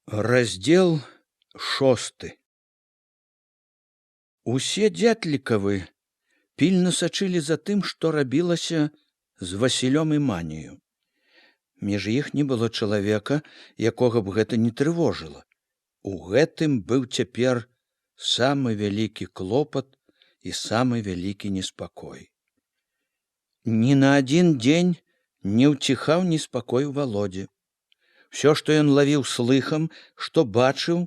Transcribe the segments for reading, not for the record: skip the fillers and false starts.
Раздзел 6. Усе дзятлікавы пільна сачылі за тым, што рабілася з Васілём і Маняю. Між іх не было чалавека, якога б гэта не трывожыла. У гэтым быў цяпер самы вялікі клопат і самы вялікі неспакой. Ні на адзін дзень не ўціхаў неспакой Валодзе. Всё, што ён лавіў слыхам, што бачыў,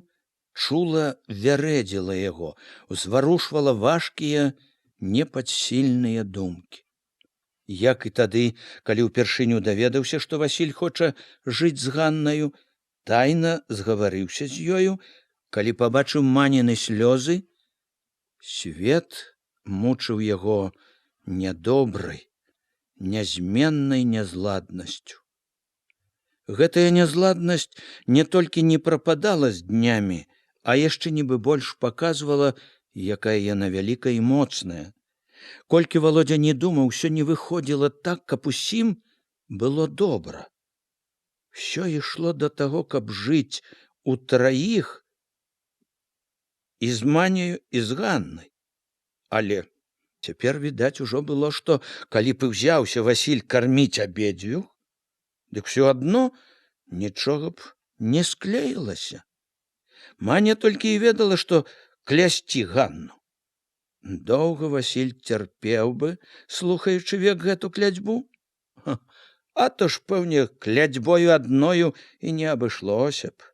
чула вярэдзіла яго, узварушвала важкія, непадсільныя думкі. Як і тады, калі ўпершыню даведаўся, што Васіль хоча жыць з Ганнаю, тайна згаварыўся з ёю, калі пабачыў Маніны слёзы, свет мучыў яго нядобрай, нязменнай нязладнасцю. Гэтая нязладнасць не толькі не прападала з днямі, а яшчэ нібы больш паказвала, якая яна вялікая і моцная. Колькі Валодзя не думаў, усё не выходзіла так, каб усім было добра. Всё ішло да таго, каб жыць утраіх і з Маняю, і з Ганнай. Але цяпер, відаць, ужо было, што калі б і ўзяўся Васіль карміць абедзвюх, дык всё адно нічога б не склеілася. Маня толькі і ведала, што клясці Ганну. Доўга Васіль цярпеў бы, слухаючы век гэту кляцьбу? А то ж, пэўне, кляцьбою адною і не абышлося б.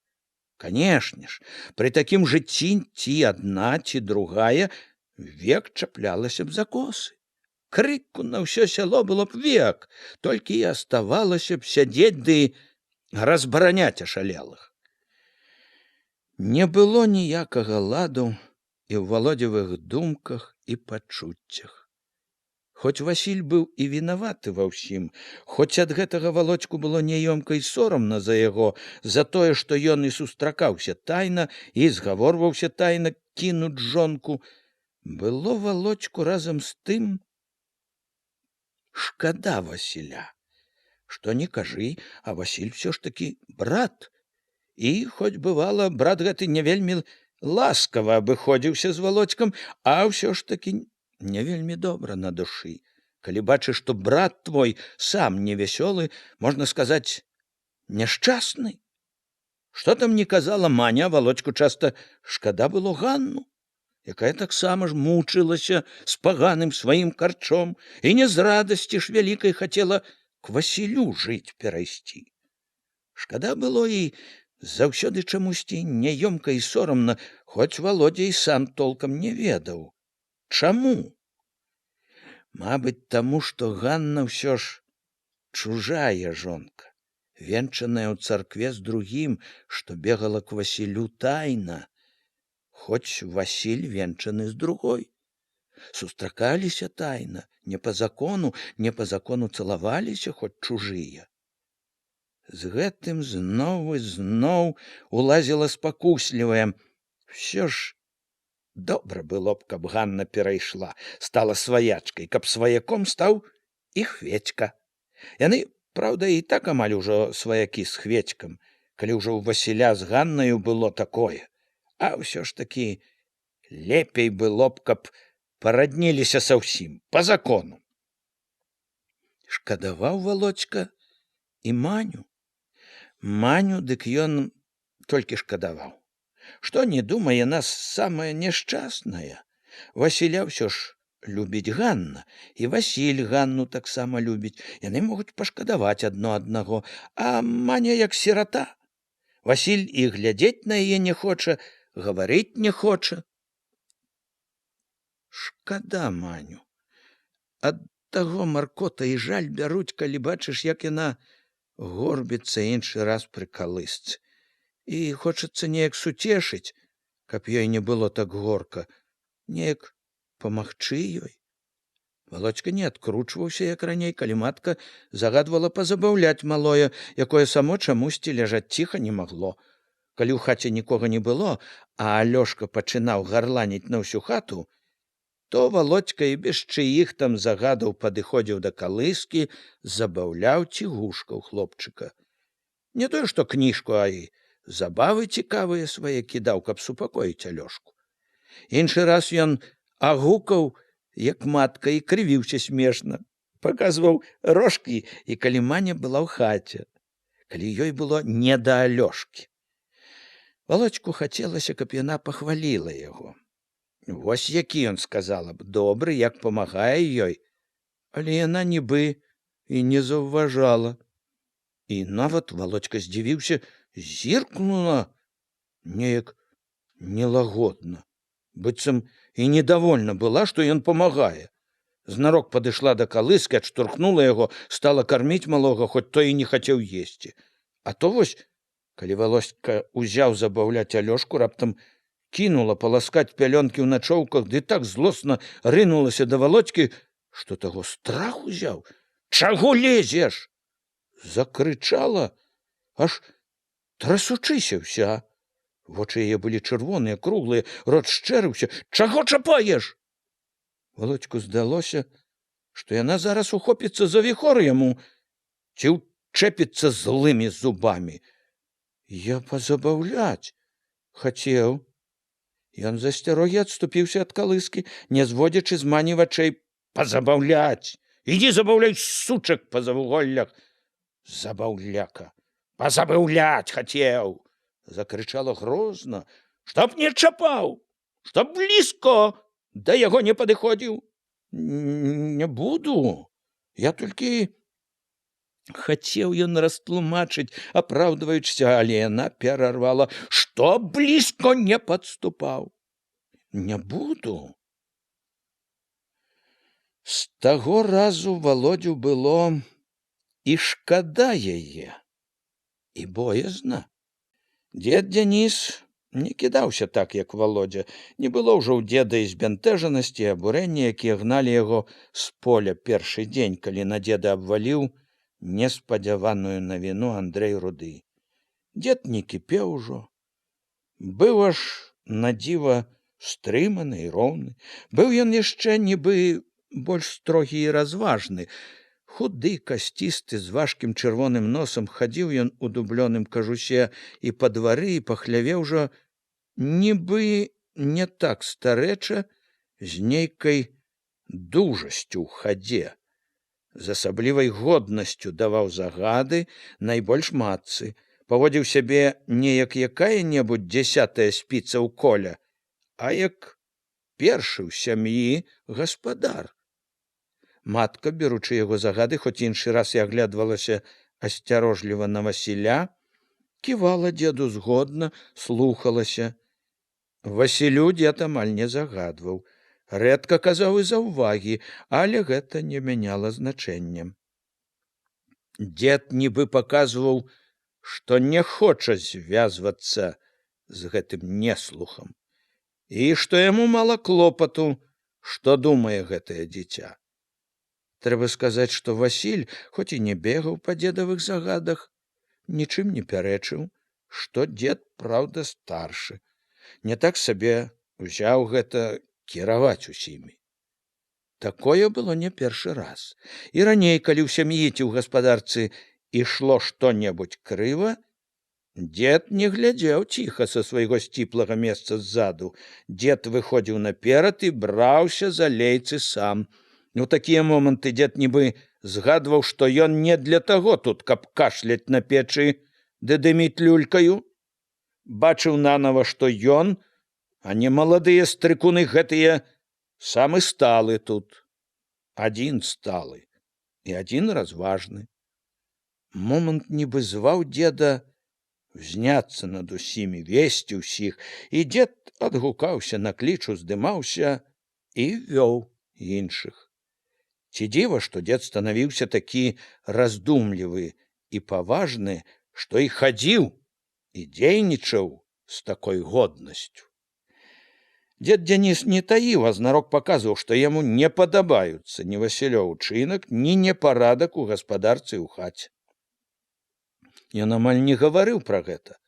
Канешне ж, пры такім жыцці ці адна, ці другая век чаплялася б за косы. Крыку на ўсё сяло было б век, толькі і аставалася б сядзець ды разбараняць ашалелых. Не было ніякага ладу і ў Валодзевых думках і пачуццях. Хоць Васіль быў і вінаваты ва ўсім, хоць ад гэтага Валодзьку было няёмка і сорамна за яго, за тое, што ён і сустракаўся тайна, і згаворваўся тайна кінуць жонку, было Валодзьку разам з тым шкада Васіля. Што не кажы, а Васіль всё ж такі брат. І хоць бывала, брат гэты не вельмі ласкава абыходзіўся з Валодзькам, а ўсё ж такі не вельмі добра на душы. Калі бачыш, што брат твой сам невясёлы, можна сказаць, няшчасны. Што там не казала Маня, Валодзьку часта шкада было Ганну, якая таксама ж мучылася з паганым сваім карчом і не з радасці ж вялікай хацела к Васілю жыць перайсці. Шкада было і заўсёды чамусьці няёмка і сорамна, хоць Валодзя і сам толкам не ведаў. Чаму? Мабыць, таму, што Ганна ўсё ж чужая жонка, венчаная ў царкве з другім, што бегала к Васілю тайна, хоць Васіль венчаны з другой. Сустракаліся тайна, не па закону цалаваліся, хоць чужыя. З гэтым зноў і зноў улазіла спакуслівая. Всё ж добра было б, каб Ганна перайшла, стала сваячкай, каб сваяком стаў і Хведзька. Яны, праўда, і так амаль ужо сваякі з Хведзькам, калі ўжо ў Васіля з Ганнаю было такое. А ўсё ж такі лепей было б, каб парадніліся са ўсім, па закону. Шкадаваў Валодзька і Маню. Маню дык ён толькі шкадаваў. Што не думае, яна самая няшчасная. Васіля ўсё ж любіць Ганна, і Васіль Ганну таксама любіць. Яны могуць пашкадаваць адно аднаго, а Маня як сірата. Васіль і глядзець на яе не хоча, гаварыць не хоча. Шкада Маню. Ад таго маркота і жаль бяруць, калі бачыш, як яна горбіцца іншы раз пры калысцы. І хочацца неяк суцешыць, каб ёй не было так горка, неяк памагчы ёй. Валодзька не адкручваўся, як раней, калі матка загадвала пазабаўляць малое, якое само чамусьці ляжаць ціха не магло. Калі ў хаце нікога не было, а Алёшка пачынаў гарланіць на ўсю хату, то Валодзька і без чыіх там загадаў падыходзіў да калыскі, забаўляў ці гушкаў хлопчыка. Не тое, што кніжку, а і забавы цікавыя свае кідаў, каб супакоіць Алёшку. Іншы раз ён агукаў, як матка, і крывіўся смешна, паказваў рожкі, і калі Маня была ў хаце, калі ёй было не да Алёшкі. Володьку хацелася, каб яна пахваліла яго. Вось які ён, сказала б, добры, як памагае ёй, але яна нібы і не заўважала. І нават Володька здзівіўся, зіркнула неяк нелагодна, быццам і недовольна была, што ён памагае. Знарок падышла да калыскі, адштурхнула яго, стала карміць малога, хоць той і не хацеў есці. А то вось, калі Володька узяў забаўляць Алёшку, раптам кінула паласкаць пялёнкі ў начоўках, ды так злосна рынулася да Володькі, што таго страх узяў. «Чаго лезеш?» Закрычала, аж трасучыся ўся. Вочы яе былі чырвоныя, круглыя, рот шчэрыўся. «Чаго чапаеш?» Володьку здалося, што яна зараз ухопіцца за віхор яму ці ўчэпіцца злымі зубамі. «Я пазабаўляць хацеў». Ён з асцярогі адступіўся ад калыскі, не зводзячы з Мані вачэй. «Пазабаўляць! Ідзі забаўляй сучак па завуголлях!» «Забаўляка! Пазабаўляць хацеў!» закрычала грозна. «Чтоб не чапаў! Чтоб блізко да яго не падыходзіў!» «Не буду! Я толькі...» Хацеў ён растлумачыць, апраўдваючыся, але яна перарвала. «Што блізко не падступаў! Не буду!» З таго разу Володю было і шкада яе, і боязна. Дзед Дзяніс не кідаўся так, як Володя. Не было ўжо ў дзеда і збянтэжанасці, і абурэння, якія гналі яго з поля першы дзень, калі на дзеда абваліў неспадзяваную навіну Андрэй Руды. Дзед не кіпеў ужо. Быў аж надзіва стрыманы і роўны. Быў ён яшчэ нібы больш строгі і разважны. Худы, касцісты, з важкім чырвоным носам, хадзіў ён у дублёным кажусе і па двары, і па хляве ўжо нібы не так старэча, з нейкай дужасцю ў хадзе. З асаблівай годнасцю даваў загады найбольш матцы, паводзіў сябе не як якая-небудзь 10-я спіца ў коля, а як першы ў сям'і гаспадар. Матка, беручы яго загады, хоць іншы раз і аглядвалася асцярожліва на Васіля, ківала дзеду згодна, слухалася. Васілю дзед амаль не загадваў, рэдка казаў і заўвагі, але гэта не мяняла значэння. Дзед нібы паказваў, што не хоча звязвацца з гэтым неслухам, і што яму мала клопату, што думае гэтае дзіця. Трэба сказаць, што Васіль, хоць і не бегаў па дзедавых загадах, нічым не пярэчыў, што дзед, праўда, старшы. Не так сабе ўзяў гэта кіраваць усімі. Такое было не першы раз. І раней, калі ў сям'і ці ў гаспадарцы ішло што-небудзь крыва, дзед не глядзеў ціха са свайго сціплага месца ззаду. Дзед выходзіў наперад і браўся за лейцы сам. У такія моманты дзед нібы згадваў, што ён не для таго тут, каб кашляць на печы ды дыміць люлькаю. Бачыў нанава, што ён, а не маладыя стрыкуны гэтыя, самы сталы тут. Адзін сталы і адзін разважны. Момант нібы зваў дзеда взняцца над усімі, весці ўсіх, і дзед адгукаўся на кліч, уздымаўся і вёў іншых. Ці дзіва, што дзед станавіўся такі раздумлівы і паважны, што і хадзіў і дзейнічаў з такой годнасцю. Дзед Дзяніс не таіў, а знарок паказваў, што яму не падабаюцца ні Васілёў учынак, ні непарадак у гаспадарцы ў хаце. Ён амаль не гаварыў пра гэта,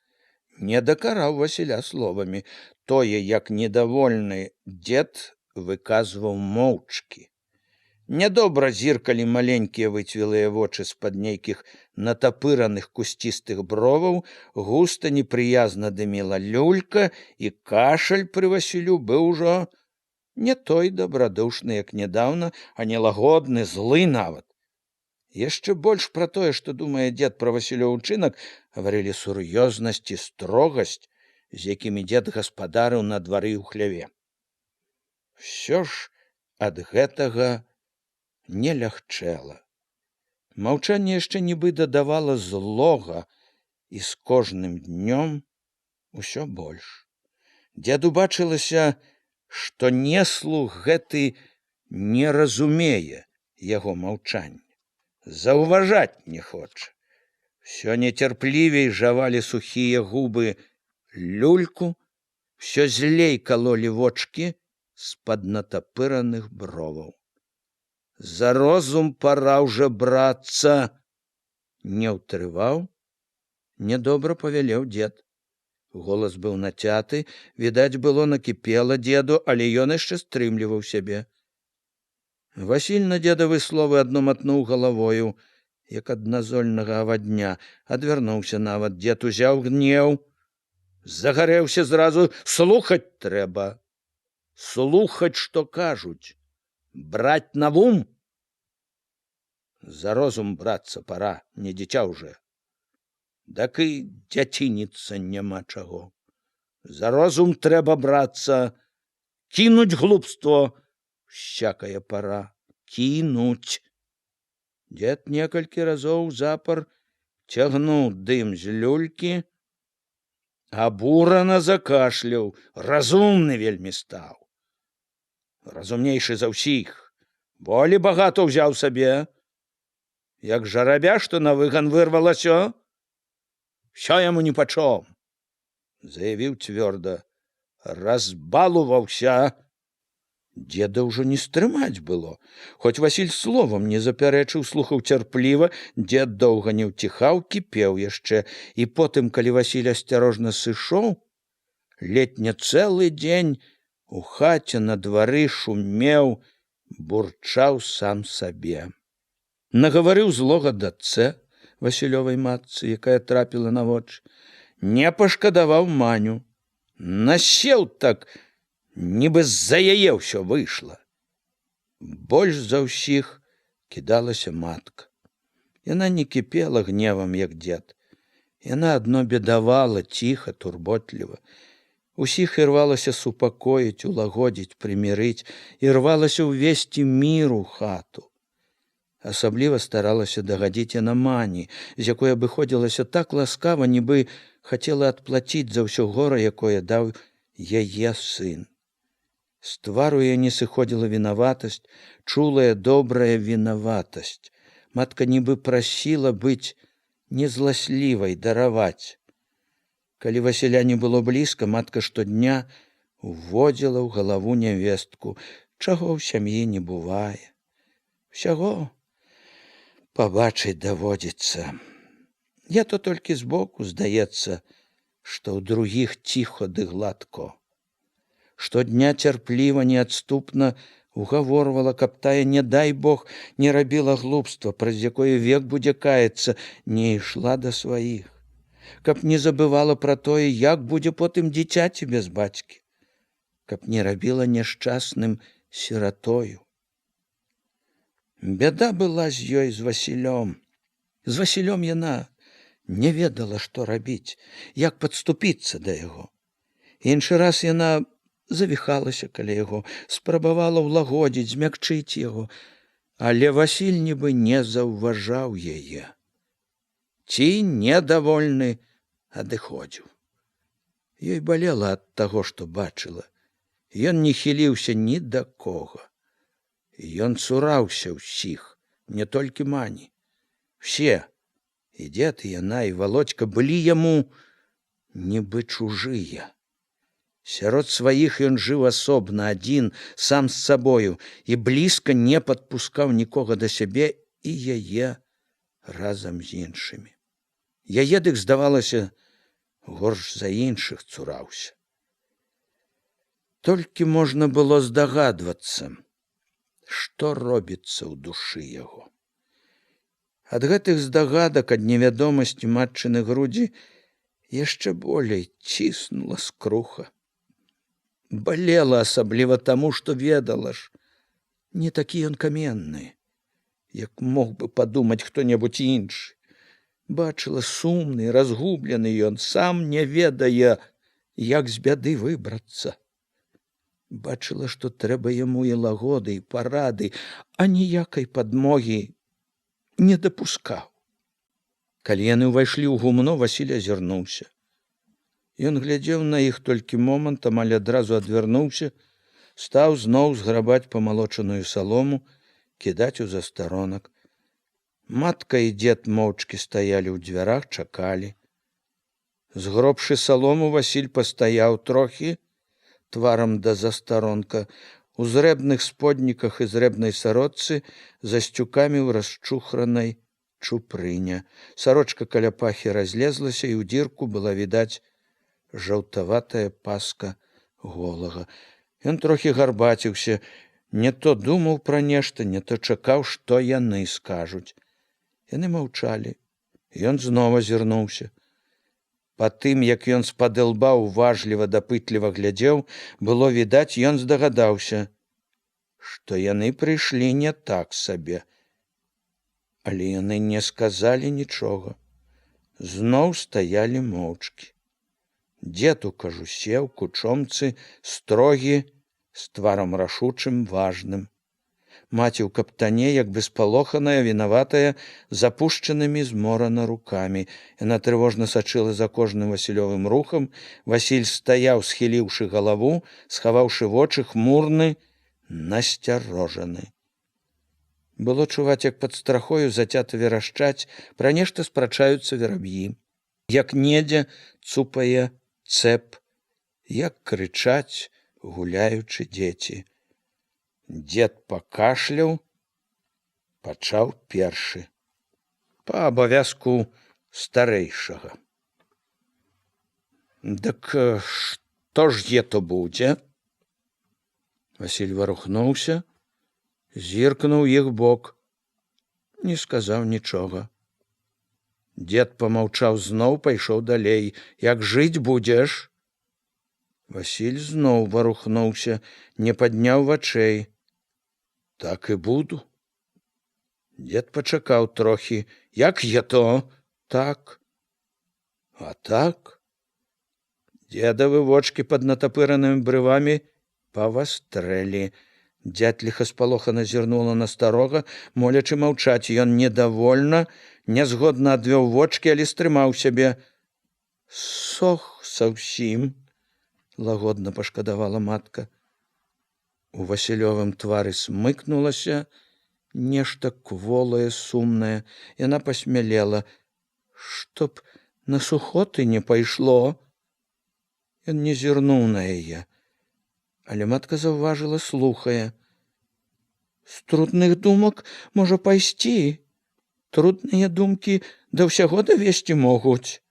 не дакараў Васіля словамі. Тое, як недавольны дзед, выказваў моўчкі. Нядобра зіркалі маленькія выцвілыя вочы з-пад нейкіх натапыраных кусцістых броваў, густа непрыязна дымела люлька, і кашаль пры Васілю быў ужо не той дабрадушны, як нядаўна, а не лагодны, злы нават. Яшчэ больш пра тое, што думае дзед пра Васілёў учынак, гаварылі сур'ёзнасць і строгасць, з якімі дзед гаспадарыў на двары ў хляве. Всё ж ад гэтага не лягчэла. Маўчанне яшчэ нібы дадавала злога, і з кожным днём усё больш. Дзеду бачылася, што неслух гэты не разумее яго маўчання, заўважаць не хоча. Всё нецярплівей жавалі сухія губы люльку, всё злей калолі вочкі з-пад натапыраных броваў. За розум пора ўжо брацца, не ўтрываў, нядобра павялеў дзед. Голас быў нацяты, відаць было, накіпела дзеду, але ён яшчэ стрымліваў сябе. Васіль на дзедавы словы адно матнуў галавою, як ад назольнага авадня, адвярнуўся нават. Дзед узяў гнеў, загарэўся зразу. Слухаць трэба, слухаць, што кажуць. Браць на вум? За розум брацца пора, не дзіця ўжо. Так і дзяцініцца няма чаго. За розум трэба брацца, кінуць глупство, всякая пора, кінуць. Дзед некалькі разоў запар цягнуў дым з люлькі, абурана закашляў, разумны вельмі стаў. Разумнейшы за ўсіх, волі багато ўзяў сабе. Як жарабя, што на выган вырвалася, всё яму ніпачом, заявіў цвёрда, разбалуваўся. Дзеда ўжо не стрымаць было. Хоць Васіль словам не запярэчыў, слухаў цярпліва, дзед доўга не ўціхаў, кіпеў яшчэ, і потым, калі Васіль асцярожна сышоў, ледь не цэлы дзень у хаце на двары шумеў, бурчаў сам сабе. Нагаварыў злога дачцэ, Васілёвай матцы, якая трапіла на вочы. Не пашкадаваў Маню. Насеў так, нібы з-за яе ўсё выйшла. Больш за ўсіх кідалася матка. Яна не кіпела гневам, як дзед. Яна адно бедавала, ціха, турботліва. Усіх ірвалася супакоіць, улагодзіць, прымірыць, ірвалася ўвесці мір у хату. Асабліва старалася дагадзіць яна Мані, з якой абыходзілася так ласкава, нібы хацела адплаціць за ўсё гора, якое даў яе сын. З твару яе не сыходзіла вінаватасць, чулая, добрая вінаватасць. Матка нібы прасіла быць незласлівай, дараваць. Калі Васіля не было блізка, матка штодня уводзіла ў галаву нявестку, чаго ў сям'і не бывае. Усяго пабачыць даводзіцца. Я то толькі збоку здаецца, што ў другіх ціхо ды гладко. Штодня цярпліва, неадступна угаворвала, каб тая, не дай Бог, не рабіла глупства, праз якое век будзе каяцца, не ішла да сваіх. Каб не забывала пра тое, як будзе потым дзіцяці без бацькі, каб не рабіла няшчасным сіратою. Бяда была з ёй з Васілём. З Васілём яна не ведала, што рабіць, як падступіцца да яго. Іншы раз яна завіхалася каля яго, спрабавала ўлагодзіць, змякчыць яго, але Васіль нібы не заўважаў яе. Ці недовольны адыходзіў. Ёй балела ад таго, што бачыла. Ён не хіліўся ні да кога. Ён цураўся ўсіх, не толькі Мані. Все, і дзед, і яна, і Володька, былі яму нібы чужыя. Сярод сваіх ён жыў асобна, адзін, сам з сабою, і блізка не падпускаў нікога да сябе, і яе разам з іншымі. Яе, дык, здавалася, горш за іншых цураўся. Толькі можна было здагадвацца. што робіцца ў душы яго. Ад гэтых здагадак, ад невядомасці матчыны грудзі яшчэ болей ціснула скруха. Балела асабліва таму, што ведала ж, не такі ён каменны, як мог бы падумаць хто-небудзь іншы. Бачыла сумны, разгублены ён, сам не ведае, як з бяды выбрацца. Бачыла, што трэба яму і лагоды, і парады, а ніякай падмогі не дапускаў. Калі яны ўвайшлі ў гумно, Васіль азірнуўся. Ён глядзеў на іх толькі момант, амаль адразу адвярнуўся, стаў зноў зграбаць памалочаную салому, кідаць у застаронак. Матка і дзед моўчкі стаялі ў дзвярах, чакалі. Згробшы салому, Васіль пастаяў трохі, тварам да застаронка, у зрэбных сподніках і зрэбнай сарочцы, за сцюкамі ў расчухранай чупрыня. Сарочка каля пахі разлезлася, і ў дзірку была відаць жаўтаватая паска голага. Ён трохі гарбаціўся, не то думаў пра нешта, не то чакаў, што яны скажуць. Яны маўчалі. Ён зноў азірнуўся. Па тым, як ён з-пад лба уважліва, дапытліва глядзеў, было відаць, ён здагадаўся, што яны прыйшлі не так сабе. Але яны не сказалі нічога. Зноў стаялі моўчкі. Дзед у кажусе, у кучомцы, строгі, з тварам рашучым, важным. Маці ў каптане, як бы спалоханая, вінаватая, з апушчанымі зморана рукамі. Яна трывожна сачыла за кожным Васілёвым рухам. Васіль стаяў, схіліўшы галаву, схаваўшы вочы, хмурны, насцярожаны. Было чуваць, як пад страхою зацята верашчаць, пра нешта спрачаюцца вераб'і. Як недзе цупае цэп, як крычаць, гуляючы дзеці. Дзед пакашляў, пачаў першы. Па абавязку старэйшага. Дык што ж ето будзе? Васіль варухнуўся, зіркнуў іх бок, не сказаў нічога. Дзед памаўчаў зноў, пайшоў далей. Як жыць будзеш? Васіль зноў варухнуўся, не падняў вачэй. Так і буду. Дзед пачакаў трохі. Як ето? Так. А так? Дзедавы вочкі пад натапыранымі брывамі павастрэлі. Дзятліха спалохана зірнула на старога, молячы маўчаць. Ён недавольна, нязгодна адвёў вочкі, але стрымаў сябе. Сох саўсім, лагодна пашкадавала матка. У Васілёвым твары смыкнулася нешта кволае, сумнае. Яна пасмялела. Чтоб на сухоты не пайшло. Ён не зірнуў на яе. Але матка заўважыла, слухае. З трудных думак можа пайсці. Трудныя думкі да ўсяго давесці могуць.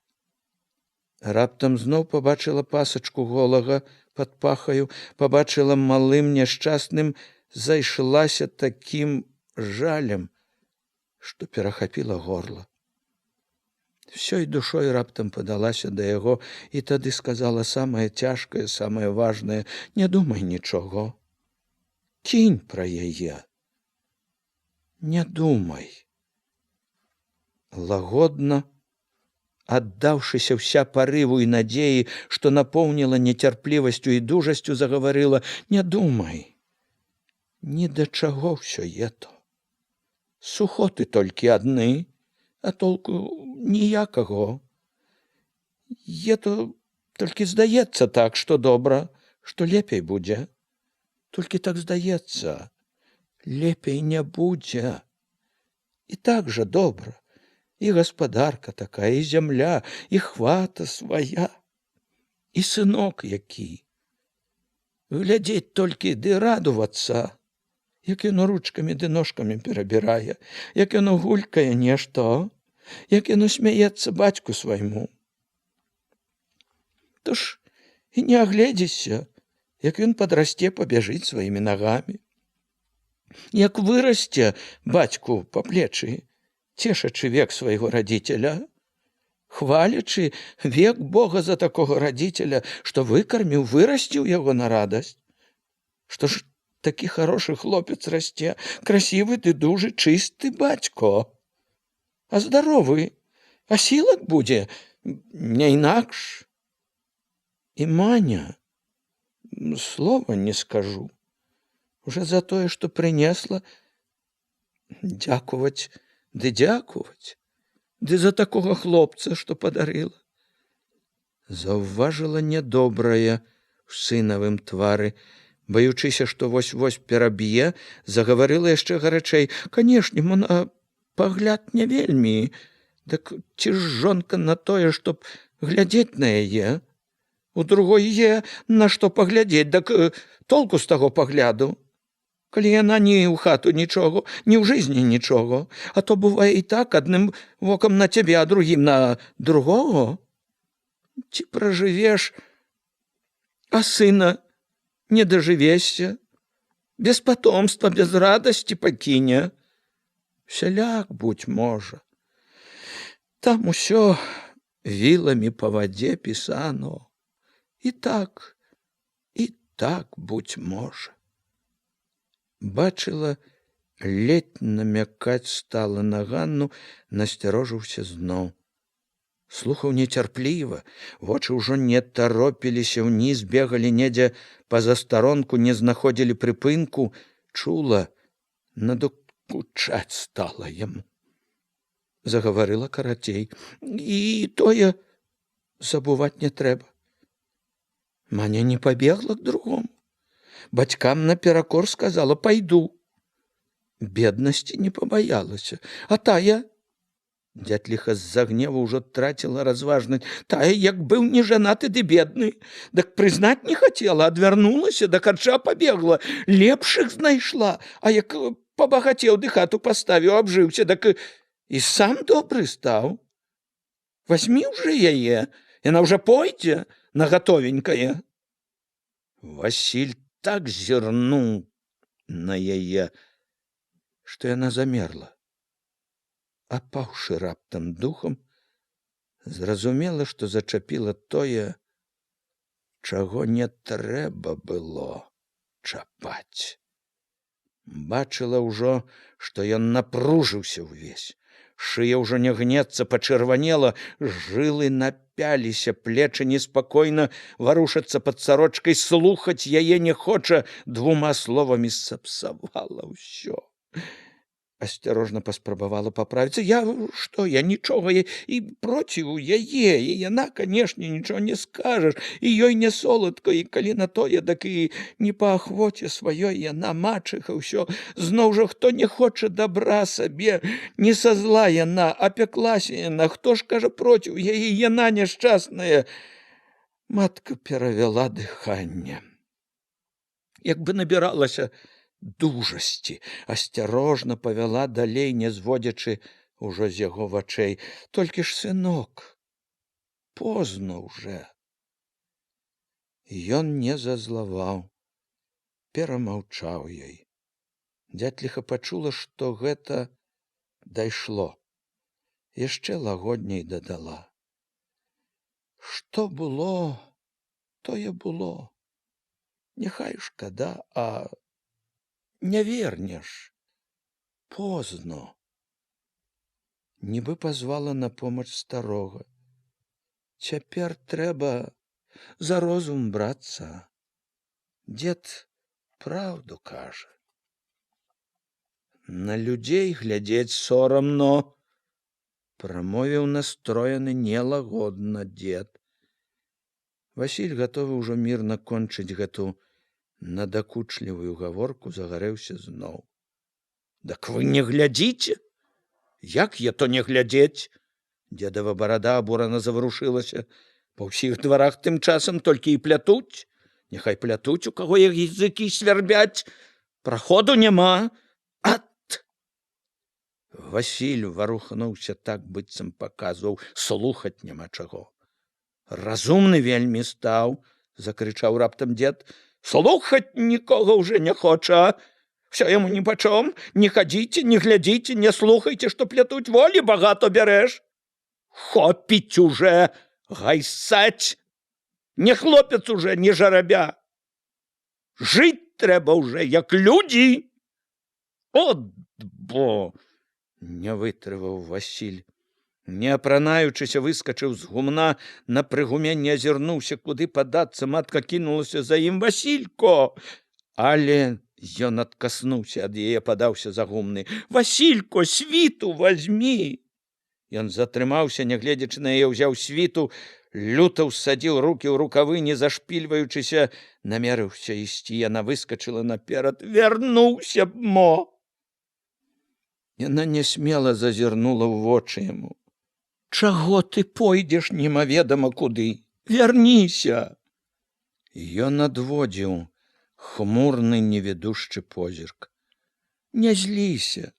Раптам зноў пабачыла пасачку голага пад пахаю, пабачыла малым няшчасным, зайшлася такім жалем, што перахапіла горла. Всёй душой раптам падалася да яго і тады сказала самае цяжкае, самае важнае: не думай нічого. Кінь пра яе. Не думай. Лагодна, аддаўшыся ўся парыву і надзеі, што напоўніла нецярплівасцю і дужасцю, загаварыла: не думай. Ні да чаго ўсё ето. Сухоты толькі адны, а толку ніякаго. Ето толькі здаецца так, што добра, што лепей будзе. Толькі так здаецца. Лепей не будзе. І так жа добра. І гаспадарка такая, і зямля, і хвата свая, і сынок які. Глядзець толькі ды радувацца, як яно ручкамі ды ножкамі перабірае, як яно гулькае нешта, як яно смяецца бацьку свайму. То ж і не агледзішся, як ён падрасце, пабяжыць сваімі нагамі. Як вырасце бацьку па плечы, цешачы век свайго радзіцеля, хвалячы век Бога за такога радзіцеля, што выкарміў, вырасціў яго на радасць. Што ж такі хорошы хлопец расце, красівы ды дужы, чысты бацько. А здаровы, а сілак будзе не інакш. І Маня, слова не скажу, уже за тое, што прынесла, дзякуваць, ды дзякуваць, ды за такога хлопца, што падарыла. Заўважыла нядобрае ў сынавым твары, баючыся, што вось-вось пераб'е, загаварыла яшчэ гарачэй. Канешне, на пагляд не вельмі, дык ці ж жонка на тое, чтоб глядзець на яе? У другой є на што паглядзець, дык толку з таго пагляду. Калі яна ні ў хату нічого, ні ў жызні нічого, а то бывае і так, адным вокам на цябе, а другім на другого. Ці пражывеш, а сына не дажывешся, без патомства, без радасці пакіне. Сяляк будь можа. Там усё віламі па вадзе пісано. І так будь можа. Бачыла, ледь намякаць стала на Ганну, насцярожыўся зноў. Слухаў нецярпліва, вочы ўжо не таропіліся ўніз, бегалі недзе па-за старонку, не знаходзілі прыпынку, чула, надокучаць стала яму. Загаварыла карацей. І тое забываць не трэба. Маня не пабегла к другому. Бацькам наперакор сказала: пайду. Беднасці не пабаялася. А тая, дзядліха з-за гневу ўжо траціла разважнасць, тая, як быў не жанаты ды бедны, дык прызнаць не хацела, адвярнулася, да карча пабегла, лепшых знайшла, а як пабагацеў ды хату паставіў, абжыўся, дык і сам добры стаў. Вазьмі ўжо яе, яна ўжо пойдзе на гатовенькае. Васіль так зірнуў на яе, што яна замерла. Апаўшы раптам духам, зразумела, што зачапіла тое, чаго не трэба было чапаць. Бачыла ўжо, што ён напружыўся ўвесь. Шыя ўжо не гнецца, пачырванела, жылы напяліся, плечы неспакойна варушацца пад сарочкай, слухаць яе не хоча, двума словамі сапсавала ўсё. Асцярожна паспрабавала паправіцца. Я нічога, і проціў яе, і яна, канешне, нічого не скажаш, і ёй не соладка, і калі на тое, дак і не па ахвоце сваёй яна, мачыха, ўсё, зноў жа, хто не хоча добра сабе, не са зла яна, апяклася яна, хто ж, кажа, проціў яе, яна няшчасная. Матка перавяла дыханне. Як бы набіралася дужасці, асцярожна павяла далей, не зводзячы ўжо з яго вачэй. Толькі ж, сынок, позна ўжо. Ён не зазлаваў, перамаўчаў ёй. Дзятліха пачула, што гэта дайшло. Яшчэ лагодней дадала. Што было, тое было. Няхай шкада, а не вернеш. Позно. Нібы пазвала на помач старога. Цяпер трэба за розум брацца. Дзед праўду кажа. На людзей глядзець сорамно, прамовіў настроены нелагодна дзед. Васіль, гатовы ўжо мірна кончыць гэту надакучлівую гаворку, загарэўся зноў. Дак вы не глядзіце? Як я то не глядзець? Дзедава барада абурана заварушылася. Па ўсіх дварах тым часам толькі і плятуць. Няхай плятуць, у каго языкі свярбяць. Праходу няма. Ат! Васіль варухнуўся так, быццам паказваў, слухаць няма чаго. Разумны вельмі стаў, закрычаў раптам дзед. Слухаць нікога ўжо не хоча. Все ему нипочем, не ходите, не глядите, не слухайте, что плетуть воли богато берешь. Хопить уже, гайсать, не хлопец уже, не жарабя. Жить треба уже, як люди. От бо, не вытрываў Васіль. Не апранаючыся, выскачыў з гумна, на прыгуменне азірнуўся, куды падацца, матка кінулася за ім. Васілько! Але ён адкаснуўся ад яе, падаўся за гумны. Васілько, світу возьмі! Ён затрымаўся, нягледзячы на яе, ўзяў світу, люта ўсадзіў рукі ў рукавы, не зашпільваючыся, намерыўся ісці. Яна выскачыла наперад. Вярнуўся б мо! Яна нясмела зазірнула ў вочы яму. Чаго ты пойдзеш немаведама куды? Вярніся! Ён адводзіў хмурны невідушчы позірк. Не зліся.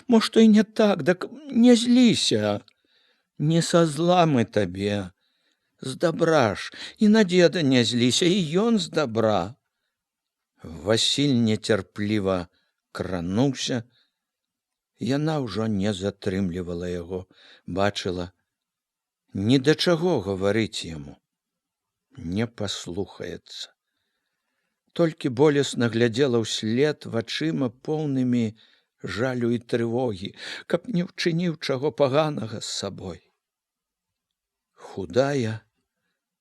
Мо што і не так, дак не зліся. Не са зла мы табе. З добра ж. І на деда не зліся, і ён з добра. Васіль нецярпліва крануўся. Яна ўжо не затрымлівала яго, бачыла. Ні да чаго гаварыць яму. Не паслухаецца. Толькі болесна глядзела ўслед вачыма поўнымі жалю і трывогі, каб не ўчыніў чаго паганага з сабой. Худая,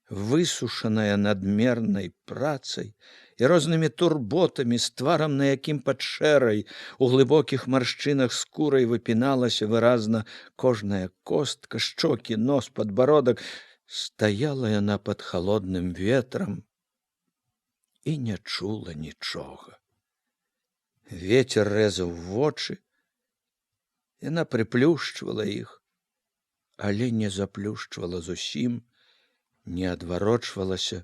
высушаная надмернай працай і рознымі турботамі, з тварам, на якім пад шэрай у глыбокіх маршчынах скурай выпіналася выразна кожная костка, шчокі, нос, падбародак, стаяла яна пад халодным ветрам і не чула нічога. Вецер рэзаў вочы, яна прыплюшчвала іх, але не заплюшчвала зусім, не адварочвалася,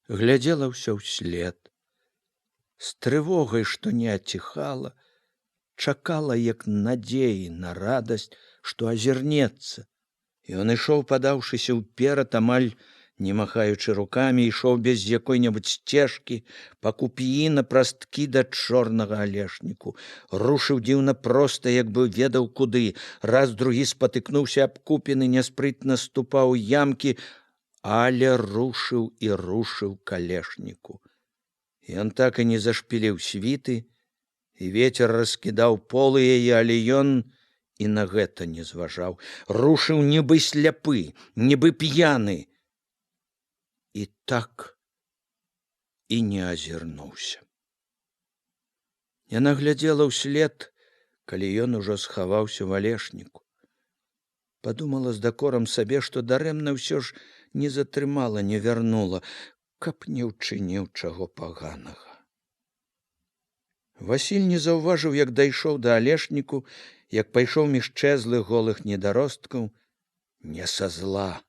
глядзела ўсё ўслед. З трывогай, што не аціхала, чакала як надзеі на радасць, што азірнецца. Ён ішоў, падаўшыся ўперад, амаль не махаючы рукамі, ішоў без якой-небудзь сцежкі, па куп'і на прасткі да чорнага алешніку. Рушыў дзіўна проста, як бы ведаў куды. Раз другі спатыкнуўся аб купіны, няспрытна ступаў ямкі, але рушыў і рушыў к алешніку. Ён так і не зашпіліў світы, і вецер раскідаў полы яе, але ён і на гэта не зважаў. Рушыў нібы сляпы, нібы п'яны. І так і не азірнуўся. Яна глядзела ўслед, калі ён ужо схаваўся в алешніку. Падумала з дакорам сабе, што дарэмна ўсё ж не затрымала, не вярнула, каб не ўчыніў чаго паганага. Васіль не заўважыў, як дайшоў да алешніку, як пайшоў між чэзлых голых недаросткаў. Не са зла,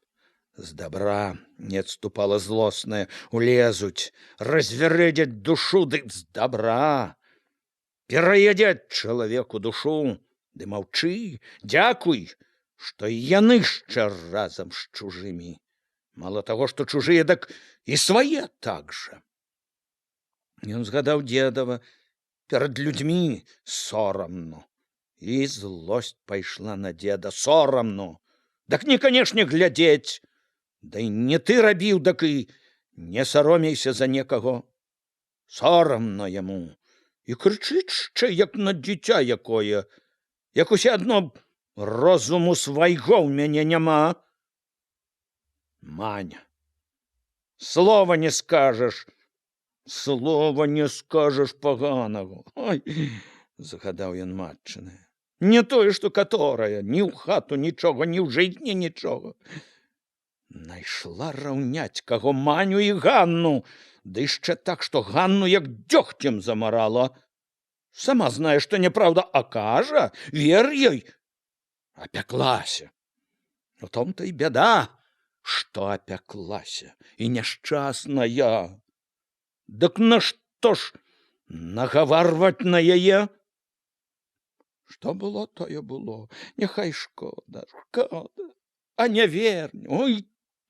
з добра, не адступала злосная, улезуць, развярэдзяць душу, дык з добра. Пераядзяць чалавеку душу, ды маўчы, дзякуй, што і яны яшчэ разам з чужымі. Мало таго, што чужыя, дак і свае так жа. Ён згадаў дзедава, перад людзьмі сорамно. І злосць пайшла на дзеда. Сорамно. Дак не, канешне, глядзець. Да і не ты рабіў, дак і не саромейся за некаго. Сорамно яму. І крычыць яшчэ, як на дзіця якое. Як усе адно розуму свайго ў мяне няма. Маня, слова не скажаш. Слова не скажаш паганага. Ой, загадаў ён матчыны. Не тое, што каторая, ні ў хату нічога, ні ў жыцні нічога. Найшла раўняць каго, Маню і Ганну, ды яшчэ так, што Ганну як дзёгцем замарала. Сама знае, што няправда, а кажа, вер ёй. Апяклася. У том-то і бяда, што апяклася, і няшчасная. Дык нашто ж нагаварваць на яе? Што было, тое было. Няхай шкода, шкода. А не вернь. Ой,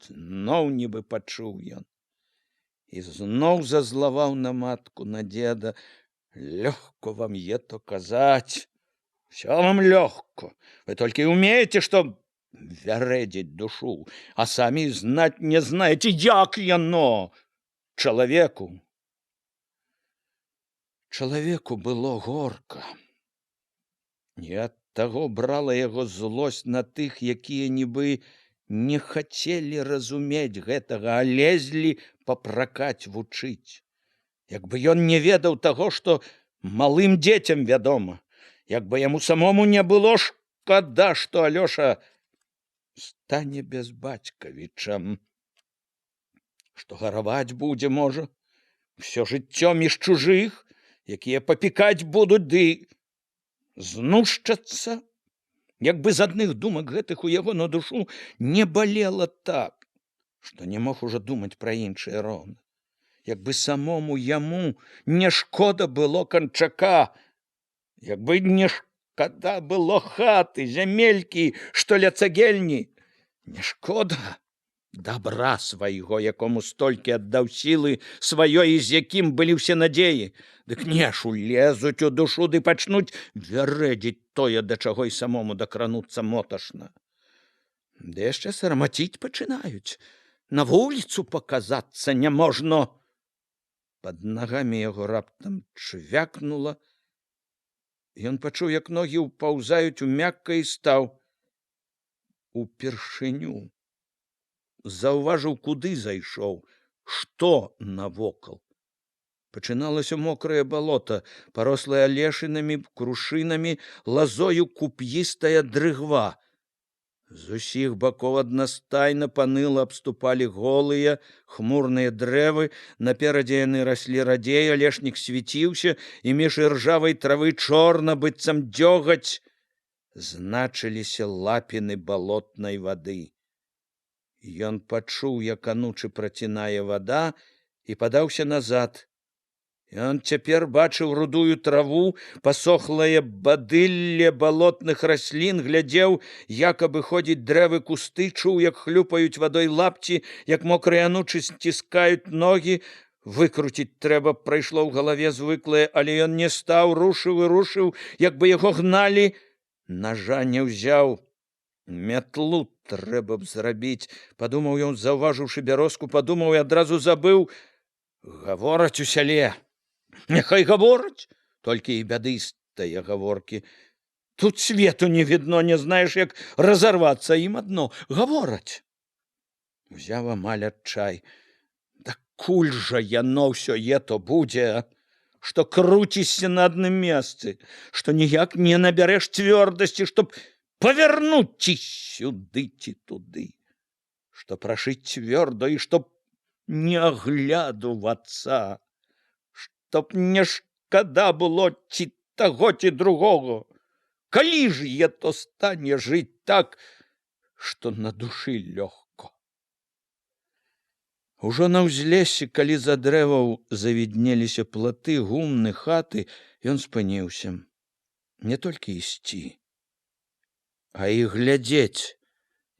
зноў нібы пачуў ён. І зноў зазлаваў на матку, на дзеда. Легко вам это казать. Все вам легко. Вы только и умеете, что вярэдзіць душу, а сами знать не знаете, як яно человеку. Человеку было горка. І ад таго брала яго злосць на тых, якія нібы не хацелі разумець гэтага, а лезлі папракаць, вучыць. Як бы ён не ведаў таго, што малым дзецям вядома, як бы яму самому не было шкада, што Алёша стане без бацькавічам, што гараваць будзе, можа, всё жыццё між чужых, якія папікаць будуць, ды знушчацца. Як бы з адных думак гэтых у яго на душу не балела так, што не мог ужо думаць пра іншае роўна. Як бы самому яму не шкода было Канчака, як бы не шкада было хаты, зямелькі, што ля цагельні, не шкода добра свайго, якому столькі аддаў сілы сваёй, і з якім былі ўсе надзеі. Дык не ж улезуць у душу ды пачнуць вярэдзіць тое, да чаго і самому дакрануцца моташна. Ды яшчэ сарамаціць пачынаюць. На вуліцу паказацца няможна. Пад нагамі яго раптам чвякнула. Ён пачуў, як ногі ўпаўзаюць у мякка, і стаў. Упершыню заўважыў, куды зайшоў, што навокал. Пачыналася мокрае балота, парослае алешынамі, крушынамі, лазою куп'істая дрыгва. З усіх бакоў аднастайна паныла абступалі голыя, хмурныя дрэвы, наперадзе яны раслі радзей, алешнік свяціўся, і між іржавай травы чорна, быццам дзёгаць, значыліся лапіны балотнай вады. Ён пачуў, як анучы працінае вада, і падаўся назад. Ён цяпер бачыў рудую траву, пасохлае бадылле балотных раслін, глядзеў, як абыходзіць дрэвы, кусты, чуў, як хлюпаюць вадой лапці, як мокрыя анучы сціскаюць ногі. Выкруціць трэба, прайшло ў галаве звыклае, але ён не стаў, рушыў і рушыў, як бы яго гналі. Нажа не ўзяў. Мятлу трэба б зрабіць, падумаў ён, заўважыўшы бярозку, падумаў і адразу забыў. Гавораць у сяле. Няхай гавораць, толькі і бяды з тае гаворкі. Тут свету не відно, не знаеш, як разарвацца, ім адно гавораць. Узяў амаль адчай. Да куль жа яно ўсё ето будзе, што круцішся на адным месцы, што ніяк не набярэш цвёрдасці, чтоб павярнуць ці сюды, ці туды, што прашыць цвёрда, і чтоб не аглядувацца, чтоб не шкада было ці таго, ці другого. Калі ж ето стане жыць так, што на душы лёгка? Ужо на ўзлесе, калі за дрэваў завіднеліся платы, гумны, хаты, ён спыніўся. Не толькі ісці, а і глядзець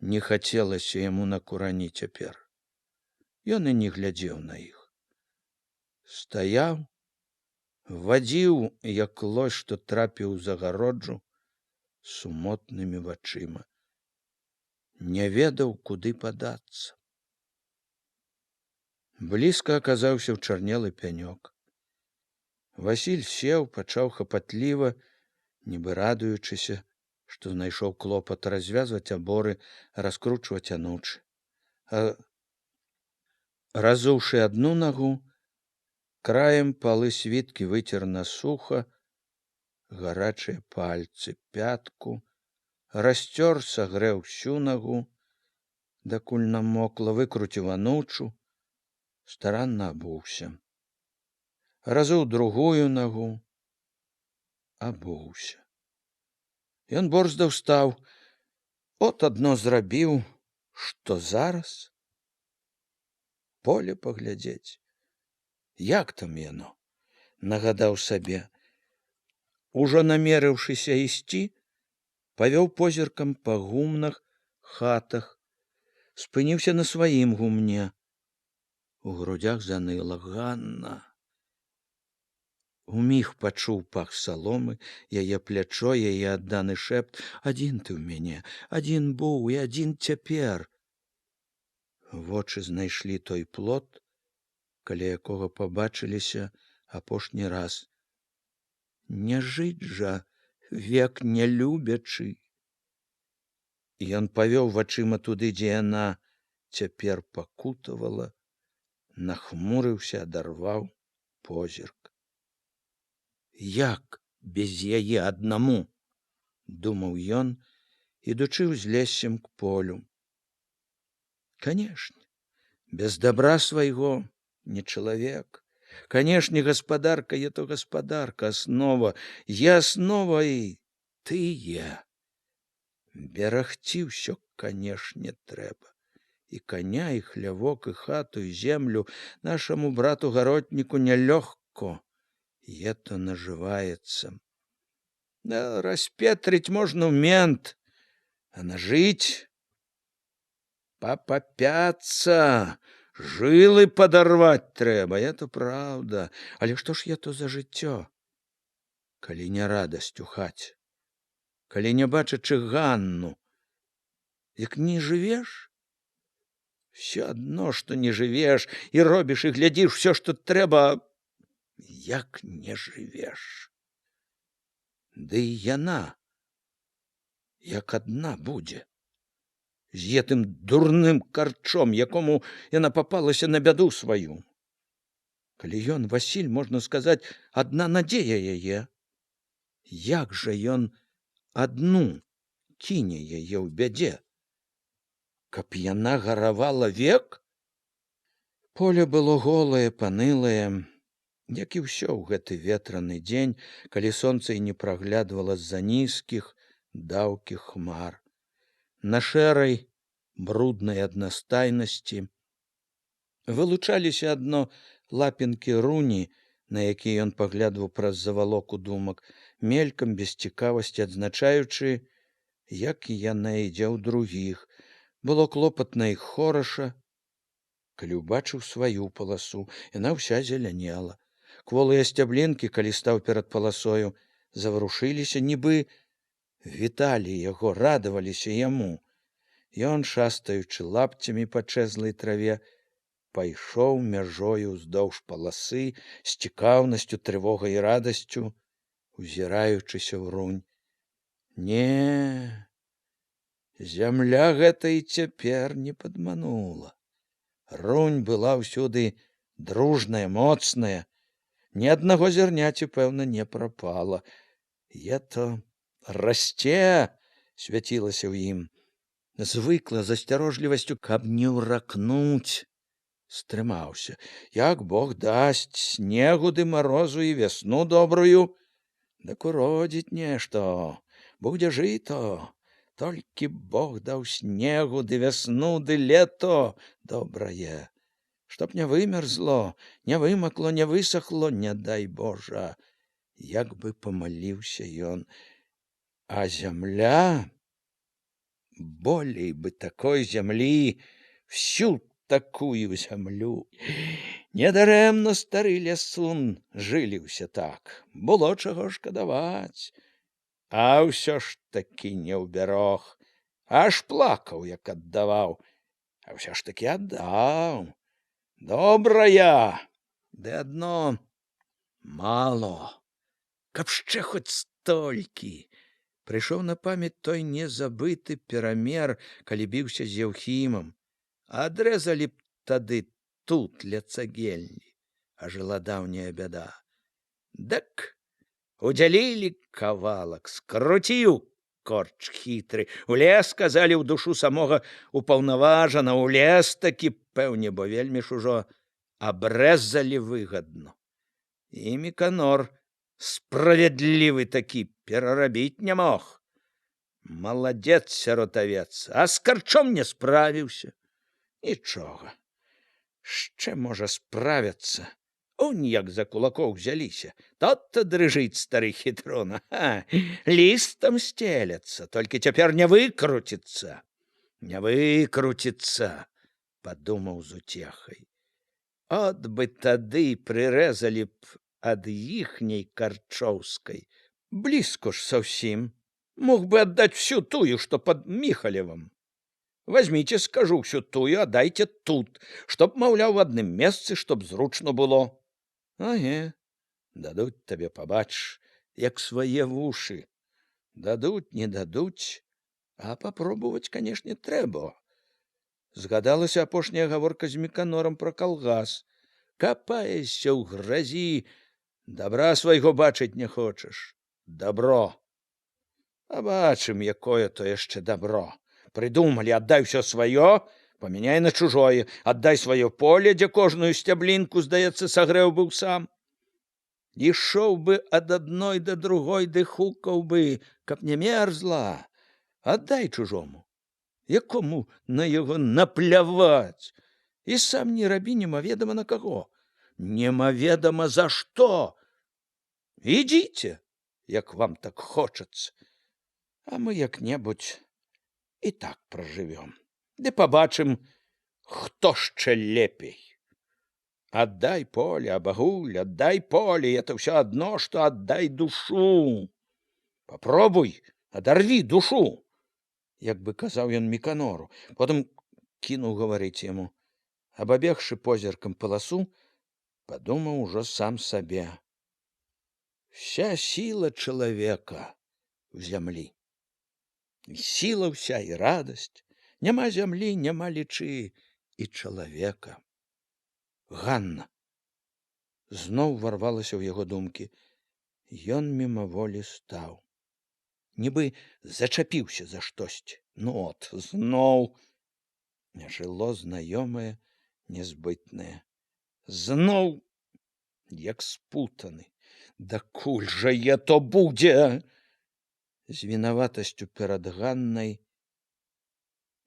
не хацелася яму на курані цяпер. Ён і не глядзеў на іх. Стаяў, вадзіў, як лось, што трапіў за гароджу, сумотнымі вачыма. Не ведаў, куды падацца. Блізка аказаўся ўчарнелы пянёк. Васіль сеў, пачаў хапатліва, нібы радуючыся, што знайшоў клопат, развязваць аборы, раскручваць анучы. Разуўшы адну нагу, краем палы світкі выцер на суха гарачыя пальцы, пятку, расцёр, сагрэў всю нагу, дакуль намокла, выкруціў анучу, старанна абуўся. Разуў другую нагу, абуўся. Ён борздаў стаў, от адно зрабіў, што зараз поле паглядзець. Як там яно? Нагадаў сабе. Ужо намерыўшыся ісці, павёў позіркам па гумнах, хатах, спыніўся на сваім гумне. У грудях заныла. Ганна. Уміг пачуў пах саломы, яе плячо, яе адданы шэпт: «Адзін ты ў мяне, адзін быў і адзін цяпер». Вочы знайшлі той плот, каля якога пабачыліся апошні раз. Не жыць жа век не любячы. Ён павёў вачыма туды, дзе яна цяпер пакутавала, нахмурыўся, адарваў позірк. Як без яе аднаму? Думаў ён, ідучы ўзлессем к полю. Канешне, без добра свайго не чалавек. Канешне, гаспадарка е то гаспадарка, аснова, е аснова і тые. Берагці ўсё, канешне, трэба. І коня, і хлявок, і хату, і землю нашаму брату-гаротніку нялёгко. Ето наживается. Да, распетрить можно в мент, а нажить попапяться, жилы подорвать трэба, это правда. Але что ж ето за жыццё? Калі не радасць у хаце, калі не бачачы Ганну, як не жывеш? Все одно, что не жывеш, і робіш, і глядзіш все, что трэба, як не жывеш. Ды і яна, як адна будзе, з гэтым дурным карчом, якому яна папалася на бяду сваю. Калі ён, Васіль, можна сказаць, адна надзея яе, як жа ён адну кіне яе ў бядзе? Каб яна гаравала век? Поле было голае, панылае, як і ўсё ў гэты ветраны дзень, калі сонца і не праглядвала з-за нізкіх, даўкіх хмар. На шэрай, бруднай аднастайнасці вылучаліся адно лапінкі руні, на якія ён паглядваў праз завалоку думак, мелькам, без цікавасці адзначаючы, як яна ідзе ў другіх. Было клопатна і хораша. Калі ўбачыў сваю паласу, яна ўся зелянела. Кволыя сцяблінкі, калі стаў перад паласою, заварушыліся, нібы віталі яго, радаваліся яму. Ён, шастаючы лапцямі па чэзлай траве, пайшоў мяжою ўздоўж паласы з цікаўнасцю, трывогай і радасцю, узіраючыся ўрунь. Не, зямля гэта і цяпер не падманула. Рунь была ўсюды дружная, моцная, ні аднаго зярняці, пэўна, не прапала. Ето расце, свяцілася ў ім. Звыкла з асцярожлівасцю, каб не ўракнуць. Стрымаўся. Як Бог дасць снегу ды марозу і вясну добрую, дык уродзіць нешта, будзе жыто. Толькі Бог даў снегу ды вясну ды лето добрае. Чтоб не вымерзло, не вымакло, не высохло, не дай Божа. Як бы помоліўся ён. А зямля, болей бы такой зямлі, всю такую зямлю. Недарэмна стары лясун жыліўся так, было чаго шкадаваць. А ўсё ж таки не ўбярог, аж плакаў, як аддаваў, а ўсё ж таки аддаў. Добрая, ды адно мало, каб шчэ хоць столькі. Прыйшоў на памяць той незабыты перамер, калі біўся з Еўхімам. Адрэзалі б тады тут ля цагельні, а жыла даўняя бяда. Дык удзялілі кавалак, скруціў корч хітры, у лес, казалі, ў душу самога упаўнаважана, у лес такі, пэўне, бо вельмі ж ужо абрэзалі выгадно. І Міканор, справядлівы такі, перарабіць не мог. Маладзец сяротавец, а з карчом не справіўся. Нічога, шчэ можа справяцца. Унь як за кулакоў взяліся, тот-то дрыжыць стары хітрона. Лістам стеляцца, толькі цяпер не выкруціцца. Не выкруціцца, падумаў з уцехай. От бы тады прырэзалі б ад іхняй карчоўскай. Блізко ж совсем. Мог бы отдать всю тую, что под Михалевым. Возьмите, скажу, всю тую, отдайте тут, чтоб, маўляў, в адным месцы, чтоб зручно было. Аге, дадуць табе, побачиш, як свае вушы. Дадуць, не дадуць, а попробовать, конечно, трэба. Згадалася апошняя гаворка з Міканорам про калгас. Капаешся ў гразі, добра свайго бачыць не хочаш. Добро. А бачым, якое то яшчэ добро. Придумали, отдай все свое, поменяй на чужое, отдай свое поле, дзе кожную сцяблінку, здаецца, сагрэў быў сам. Ішоў бы ад адной да другой, ды хукаў бы, каб не мерзла. Отдай чужому, якому на яго напляваць. І сам не рабі немаведама на каго. Немаведама за што. Ідзіце, як вам так хочацца. А мы як-небудзь і так проживем. Ды побачым, хто ще лепей. Отдай поле, Абагуль, отдай поле, это все одно, что отдай душу. Попробуй, оторви душу, як бы казаў ён Міканору. Потом кинул говорить ему. Обобегши позерком полосу, подумал уже сам себе. Вся сила человека в земли. Сила вся и радость. Няма земли, няма лічы и человека. Ганна зноў ворвалася ў яго думкі. Ён мімаволі стаў. Нібы зачапіўся за штосьці. Ну от, зноў жыло знаёмае, нязбытнае. Зноў, як спутаны. Дакуль жа то будзе? З вінаватасцю перад Ганнай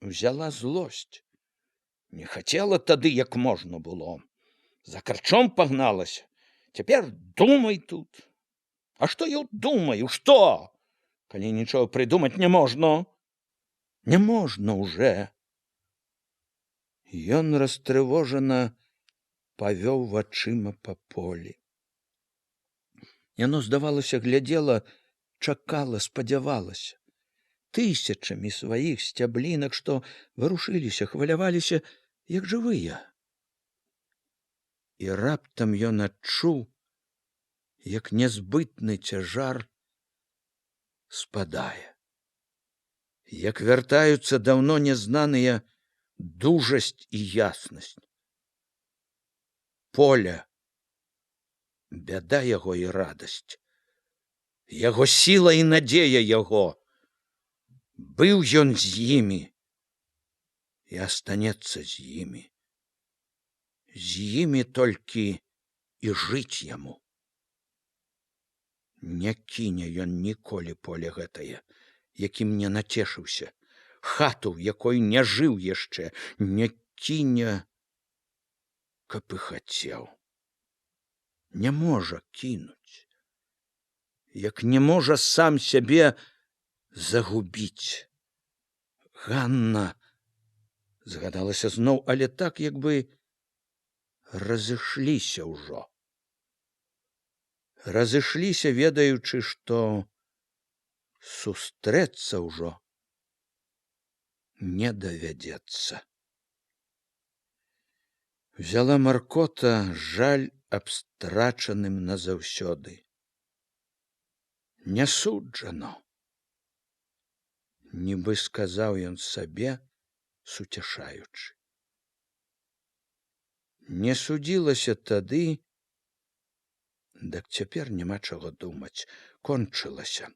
взяла злосць. Не хацела тады, як можна было. За карчом пагналася. Цяпер думай тут. А што я думаю? Што? Калі нічога прыдумаць не можна. Не можна уже. Ён растрывожана павёў вачыма па полі. Яно, здавалася, глядзела, чакала, спадзявалася. Тысячамі сваіх сцяблінак, што варушыліся, хваляваліся, як жывыя. І раптам ён адчуў, як нязбытны цяжар спадае. Як вяртаюцца даўно незнаныя дужасць і яснасць. Поля, бяда яго і радасць. Яго сіла і надзея яго. Быў ён з імі і астанецца з імі. З імі толькі і жыць яму. Не кіне ён ніколі поле гэтае, якім не нацешыўся, хату, в якой не жыў яшчэ, не кіне, каб і хацеў. Не можа кінуць, як не можа сам сябе загубіць. Ганна згадалася зноў, але так, як бы разышліся ўжо. Разышліся, ведаючы, што сустрэцца ўжо не давядзецца. Взяла маркота жаль аб страчаным назаўсёды. Не суджано. Нібы сказаў ён сабе, суцяшаючы. Не судзілася тады, дак цяпер няма чаго думаць, кончылася.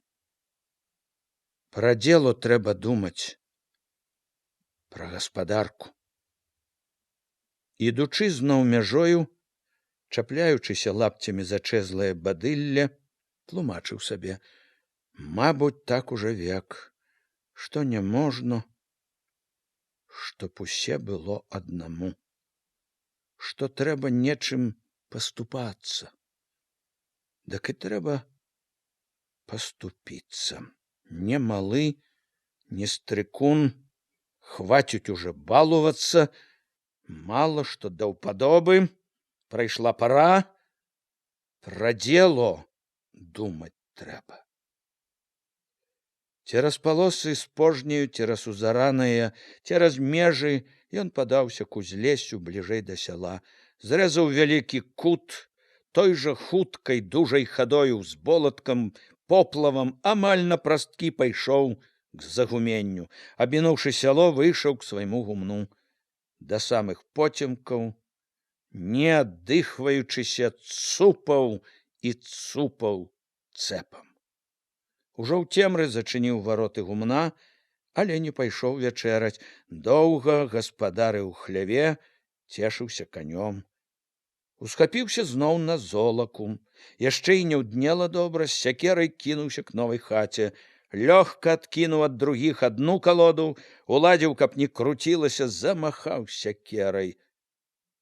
Пра дзело трэба думаць, пра гаспадарку. Ідучы зноў мяжою, чапляючыся лапцямі за чэзлае бадылле, тлумачыў сабе, мабуть, так уже век, што не можна, чтоб усе было аднаму, што трэба нечым паступацца. Дак і трэба паступіцца. Не малы, не стрыкун, хваціць уже балувацца, мала што да ўпадобы, прайшла пара, Пра дзело думаць трэба. Цераз палосы спожнюю, цераз узараныя, цераз межы ён падаўся к узлесю бліжэй да сяла, зрэзаў вялікі кут, той жа хуткай дужай хадою з болаткам, поплавам амаль на прасткі пайшоў к загуменню. Абінуўшы сяло, выйшаў к свайму гумну. Да самых поцемкаў, не аддыхваючыся, цупаў і цупаў цэпам. Ужо ў цемры зачыніў вароты гумна, але не пайшоў вячэраць. Доўга гаспадарыў хляве, цешыўся канём. Усхапіўся зноў на золаку. Яшчэ і не ўднела добра, з сякерай кінуўся к новай хаце. Лёгка адкінуў ад другіх адну калоду, уладзіў, каб не круцілася, замахаў сякерай.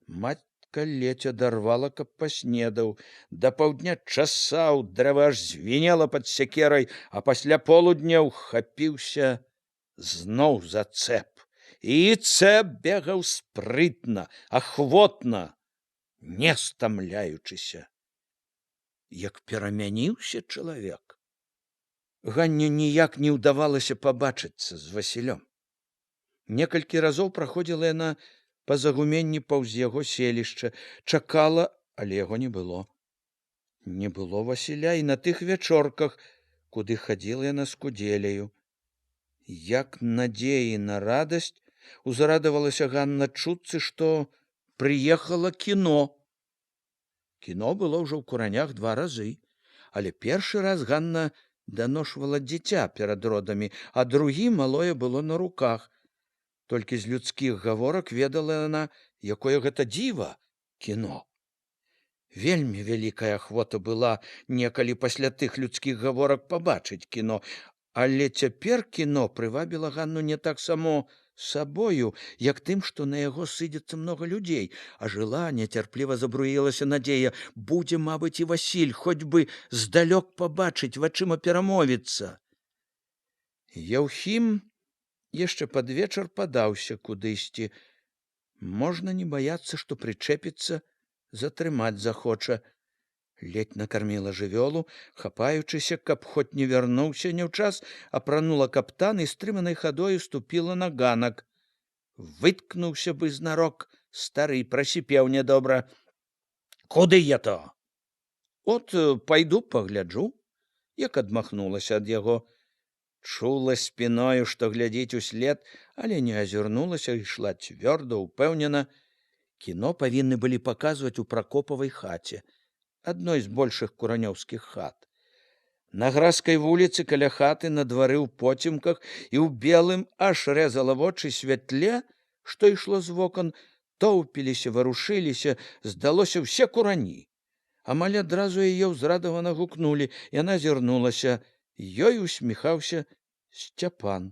Матка ледзь адарвала, каб паснедаў. Да паўдня часаў, дрэва аж звінела пад сякерай, а пасля полудня ўхапіўся зноў за цэп. І цэп бегаў спрытна, ахвотна, не стамляючыся. Як перамяніўся чалавек. Ганне ніяк не ўдавалася пабачыцца з Васілём. Некалькі разоў праходзіла яна па загуменні паўз яго селішча, чакала, але яго не было. Не было Васіля і на тых вячорках, куды хадзіла яна з Кудзеляю. Як надзеі на радасць узрадавалася Ганна чутцы, што прыехала кіно. Кіно было ўжо ў Куранях 2 разы, але першы раз Ганна даношвала дзіця перад родамі, а другі малое было на руках. Толькі з людскіх гаворак ведала яна, якое гэта дзіва кіно. Вельмі вялікая ахвота была некалі пасля тых людскіх гаворак пабачыць кіно, але цяпер кіно прывабіла Ганну не так само сабою, як тым, што на яго сыдзецца многа людзей, а жыла, нецярпліва забруілася надзея, будзе, мабыць, і Васіль, хоць бы здалёк пабачыць, вачыма перамовіцца. Яўхім яшчэ пад вечар падаўся кудысьці. Можна не баяцца, што прычэпіцца, затрымаць захоча. Ледь накарміла жывёлу, хапаючыся, каб хоць не вярнуўся няўчас, апранула каптан і стрыманай хадою ступіла на ганак. Выткнуўся бы знарок стары, прасіпеў нядобра: «Куды я то?» «От пайду пагляджу», як адмахнулася ад яго. Чула спіною, што глядзіць услед, але не азірнулася, ішла цвёрда, упэўнена. Кіно павінны былі паказваць у Пракопавай хаце, адной з большых куранёўскіх хат. На Гразкай вуліцы каля хаты на двары ў поцемках і ў белым аж рэзала вочы святле, што ішло з вокон, тоўпіліся, варушыліся, здалося, ўсе курані. Амаль адразу яе ўзрадавана гукнулі, яна азірнулася. Ёй усміхаўся Сцяпан.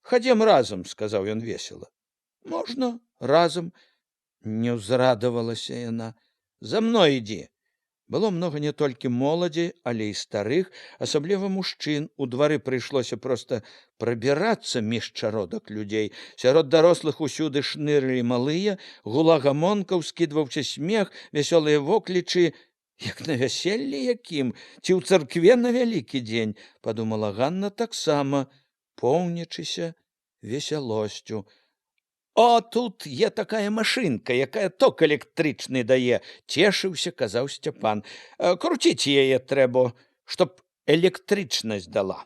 «Хадзем разам», — сказаў ён весела. «Можна разам», — не ўзрадавалася яна. «За мной ідзі». Было многа не толькі моладзі, але і старых, асабліва мужчын. У двары прыйшлося проста прабірацца між чародак людзей. Сярод дарослых усюды шнырылі малыя, гула гамонкаў, скідваўся смех, вясёлыя воклічы. Як на вяселлі якім, ці ў царкве на вялікі дзень, падумала Ганна таксама, поўнячыся весялосцю. «О, тут є такая машынка, якая ток электрычны дае», — цешыўся, казаў Сцяпан. «Круціць яе трэба, чтоб электрычнасць дала».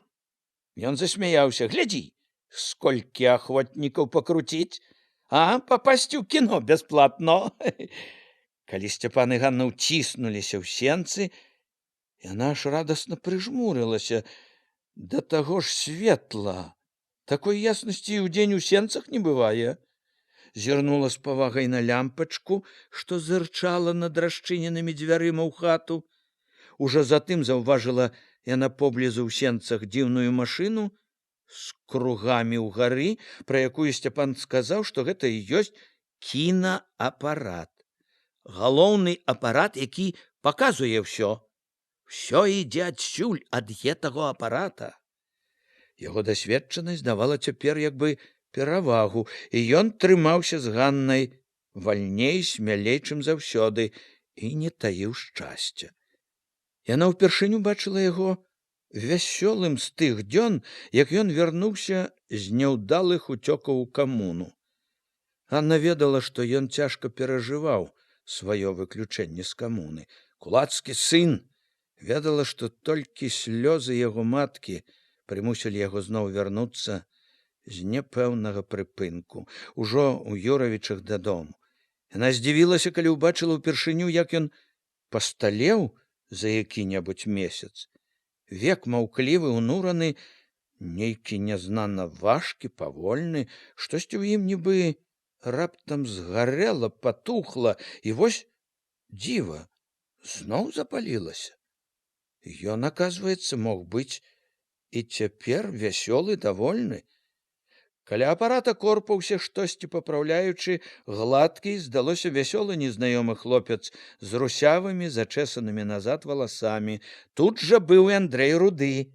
Ён засмяяўся. «Глядзі, сколькі ахвотнікаў пакруціць, а папасці ў кіно бясплатно». Калі Сцяпан і Ганна ўціснуліся ў сенцы, яна аж радасна прыжмурылася. Да таго ж светла. Такой яснасці і ўдзень у сенцах не бывае. Зірнула з павагай на лямпачку, што зырчала над расчыненымі дзвярыма ў хату. Ужо затым заўважыла яна поблізу ў сенцах дзіўную машыну з кругамі ўгары, пра якую Сцяпан сказаў, што гэта і ёсць кінаапарат. Галоўны апарат, які паказуе ўсё. Усё ідзе адсюль, ад гэтага апарата. Яго дасведчанасць давала цяпер як бы перавагу, і ён трымаўся з Ганнай вальней, смялей, чым заўсёды, і не таіў шчасця. Яна ўпершыню бачыла яго вясёлым з тых дзён, як ён вярнуўся з няўдалых уцёкаў у камуну. Анна ведала, што ён цяжка перажываў сваё выключэнне з камуны. Кулацкі сын, ведала, што толькі слёзы яго маткі прымусілі яго зноў вярнуцца з няпэўнага прыпынку, ужо ў Юравічах дадому. Яна здзівілася, калі ўбачыла ўпершыню, як ён пасталеў за які-небудзь месяц. Век маўклівы, унураны, нейкі нязнана важкі, павольны, штосьці ў ім нібы раптам згарэла, патухла, і вось дзіва, зноў запалілася. Ён, аказваецца, мог быць і цяпер вясёлы, давольны. Каля апарата корпаўся, штосьці папраўляючы, гладкі, здалося, вясёлы незнаёмы хлопец з русявымі, зачэсанымі назад валасамі. Тут жа быў і Андрэй Руды.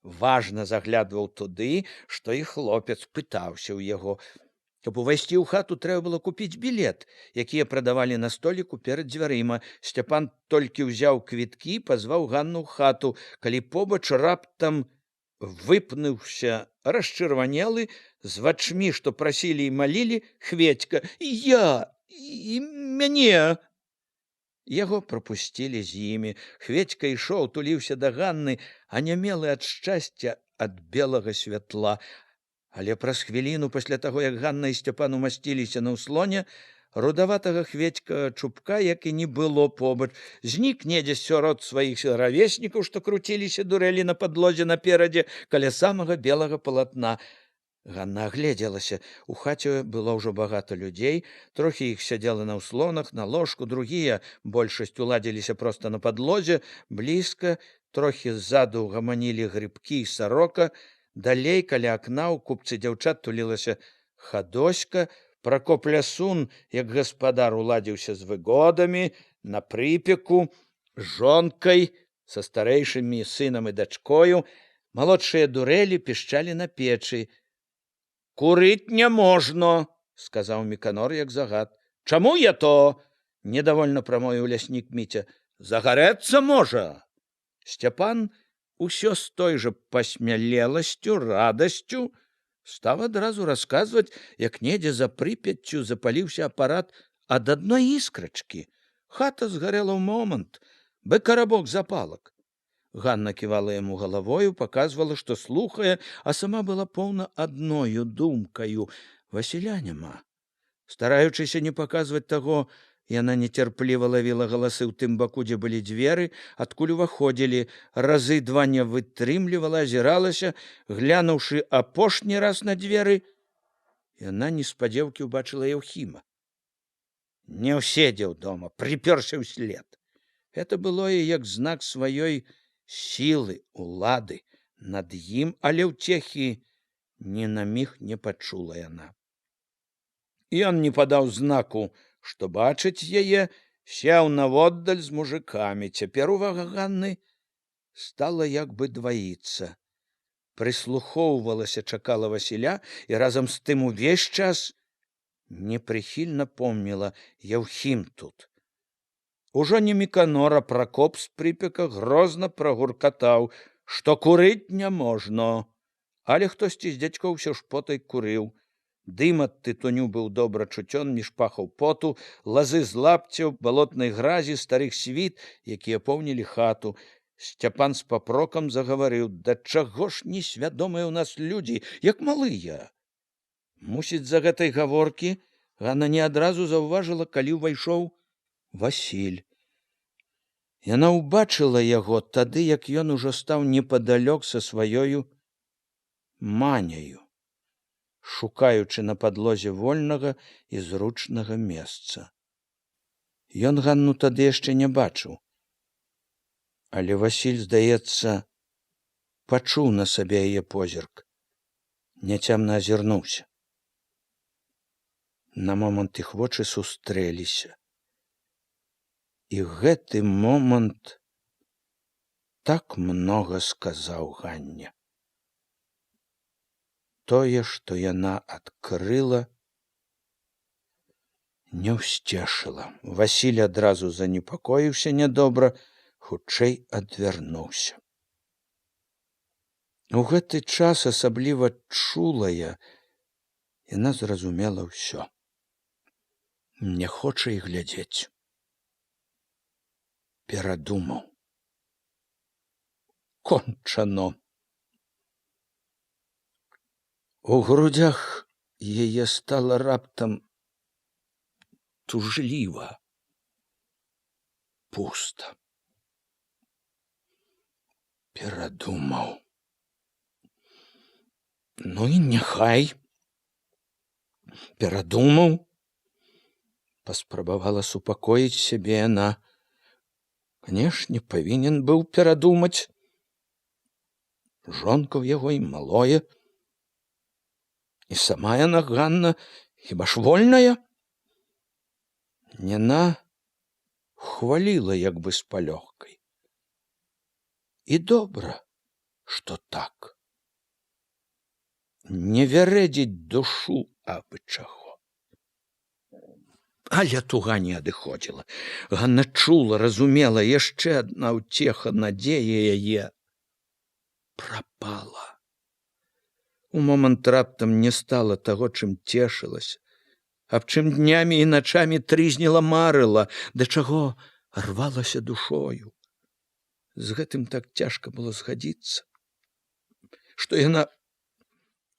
Важна заглядваў туды, што і хлопец пытаўся ў яго. Каб увайсці ў хату, трэба было купіць білет, якія прадавалі на століку перад дзвярыма. Сцяпан толькі ўзяў квіткі, пазваў Ганну ў хату, калі побач раптам выпнуўся расчырванелы, з вачмі, што прасілі і малілі, Хведька. І мяне. Яго прапусцілі з імі. Хведька ішоў, туліўся да Ганны, анямелы ад шчасця, ад белага святла. Але праз хвіліну пасля таго, як Ганна і Сцяпан умасціліся на ўслоне, рудаватага Хведька чубка, як і не было побач, знік недзе сярод сваіх равеснікаў, што круціліся дурэлі на падлозе наперадзе каля самага белага палатна. Ганна агледзелася. У хаце было ўжо багата людзей, трохі іх сядзела на ўслонах, на ложку, другія, большасць, уладзіліся проста на падлозе, блізка, трохі ззаду гаманілі грыбкі і сарока, далей каля акна ў купцы дзяўчат тулілася Хадоська, Пракоп Лясун, як гаспадар, уладзіўся з выгодамі, на прыпеку, жонкай, са старэйшымі сынам і дачкою, малодшыя дурэлі пішчалі на печы. «Курыць не можна», — сказаў Міканор, як загад. «Чаму я то?» — недовольно прамовіў ляснік Міця. «Загарэцца можа». Сцяпан усё з той жа пасмялеласцю, радасцю стаў адразу расказваць, як недзе за Прыпяццю запаліўся апарат ад адной іскрачкі. Хата згарэла ў момант, бы карабок запалак. Ганна ківала яму галавою, паказвала, што слухае, а сама была поўна адною думкаю. Васіля няма. Стараючыся не паказваць таго, яна нецярпліва лавіла галасы ў тым баку, дзе былі дзверы, адкуль уваходзілі, разы два не вытрымлівала, азіралася, глянуўшы апошні раз на дзверы, яна неспадзеўкі ўбачыла Яўхіма. Не ўседзеў дома, прыпёрся ўслед. Гэта было і як знак сваёй сілы, улады над ім, але ўцехі ні на міг не пачула яна. Ён не падаў знаку, што бачыць яе, сеў наводдаль з мужикамі. Цяпер увага Ганны стала як бы дваіцца. Прыслухоўвалася, чакала Васіля, і разам з тым увесь час непрыхільна помніла: Яўхім тут. Ужо не Міканор, а Пракоп з Прыпека грозна прагуркатаў, што курыць не можна. Але хтосьці з дзядзькоў усё ж потай курыў. Дым ад тытуню быў добра чуцён між пахаў поту, лазы з лапцяў, балотнай гразі, старых світ, якія поўнілі хату. Сцяпан з папрокам загаварыў: «Да чаго ж несвядомыя ў нас людзі, як малыя?» Мусіць, за гэтай гаворкі Ганна не адразу заўважыла, калі ўвайшоў Васіль. Яна ўбачыла яго тады, як ён ужо стаў непадалёк са сваёю маняю, шукаючы на падлозе вольнага і зручнага месца. Ён Ганну тады яшчэ не бачыў. Але Васіль, здаецца, пачуў на сабе яе позірк, няцямна азірнуўся. На момант іх вочы сустрэліся. І гэты момант так многа сказаў Ганне. Тое, што яна адкрыла не ўсцешыла. Васіль адразу занепакоіўся нядобра, хутчэй адвярнуўся. У гэты час асабліва чулая яна зразумела ўсё. Не хоча і глядзець. Перадумаў. Кончано. У грудях яе стала раптам тужліва, пуста. Перадумаў. Ну і няхай. Перадумаў. Паспрабавала супакоіць сябе яна. Канешне, павінен быў перадумаць. Жонка ў яго і малое. І сама яна, Ганна, хіба ж вольная? Яна хваліла як бы з палёгкай. І добра, што так. Не вярэдзіць душу абы чаго. Але туга не адыходзіла. Ганна чула, разумела, яшчэ адна ўцеха, надзея яе прапала. У момант раптам не стала таго, чым цешылася, аб чым днямі і начамі трызніла, марыла, да чаго рвалася душою. З гэтым так цяжка было згадзіцца, што яна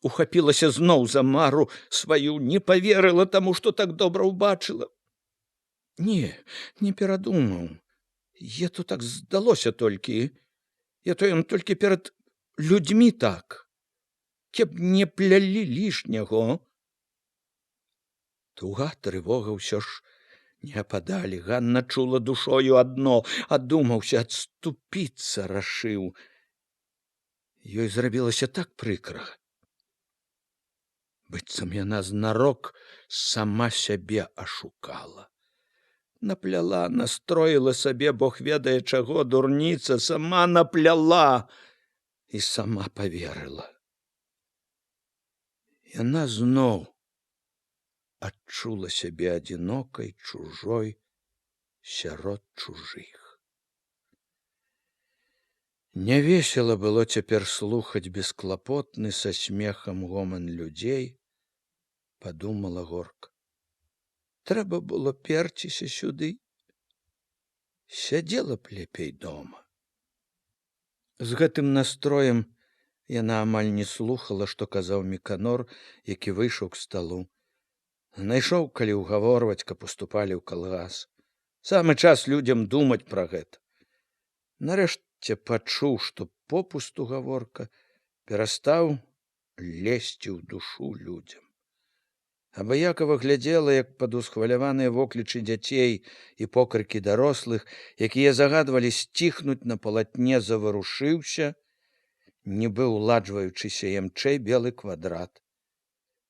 ухапілася зноў за мару сваю, не паверыла таму, што так добра ўбачыла. Не перадумаў. То так здалося толькі. То ён толькі перад людзьмі так. Кеб не плялі лішняго. Туга, трывога ўсё ж не ападалі. Ганна чула душою адно, адумаўся, адступіцца рашыў. Ёй зрабілася так прыкра. Быццам яна знарок сама сябе ашукала. Напляла, настроіла сабе, Бог ведае чаго, дурніца, сама напляла і сама паверыла. Яна зноў адчула сябе адзінокай, чужой, сярод чужых. Нявесела было цяпер слухаць бесклапотны са смехам гоман людзей, падумала горка. Трэба было перціся сюды. Сядзела б лепей дома. З гэтым настроем яна амаль не слухала, што казаў Міканор, які выйшаў к сталу. Знайшоў, калі ўгаворваць, каб уступалі ў калгас. Самы час людзям думаць пра гэта. Нарэшце пачуў, што попусту гаворка, перастаў лезці ў душу людзям. Абыякова глядзела, як пад усхваляваныя воклічы дзяцей і покрыкі дарослых, якія загадвалі сціхнуць, на палатне заварушыўся, нібы уладжваючыся ямчэй белы квадрат.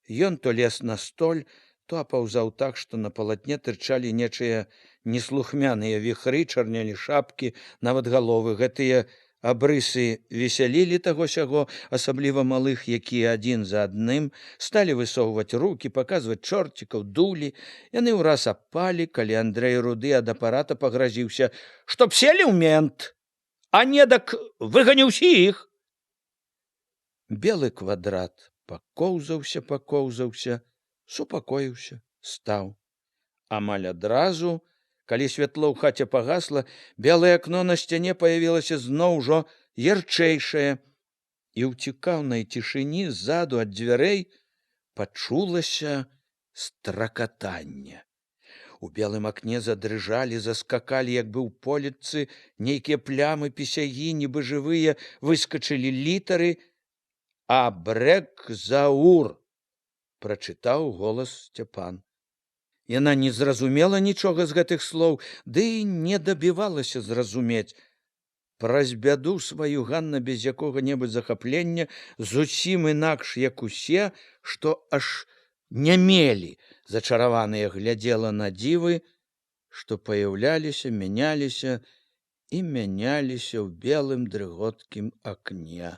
Ён то лез на столь, то апаўзаў так, што на палатне тырчалі нечыя неслухмяныя віхры, чарнелі шапкі, нават галовы. Гэтыя абрысы весялілі таго-сяго, асабліва малых, якія адзін за адным сталі высоўваць рукі, паказваць чорцікаў, дулі. Яны ўраз апалі, калі Андрэй Руды ад апарата пагразіўся, што сели ў мент, а недак выгані ўсіх. Белы квадрат пакоўзаўся, супакоіўся, стаў. Амаль адразу, калі святло ў хаце пагасла, белае акно на сцяне паявілася зноў ужо ярчэйшае, і ў цікаўнай цішыні ззаду ад дзвярэй пачулася стракатанне. У белым акне задрыжалі, заскакалі, як бы ў поліцы, нейкія плямы, пісягі, нібы жывыя, выскачылі літары. «Абрэк-заур», прачытаў голас Сцяпан. Яна не зразумела нічога з гэтых слоў, ды і не дабівалася зразумець. Праз бяду сваю Ганна без якога-небудзь захаплення, зусім інакш, як усе, што аж нямелі, зачараваныя, глядзела на дзівы, што паяўляліся, мяняліся і мяняліся ў белым дрыготкім акне.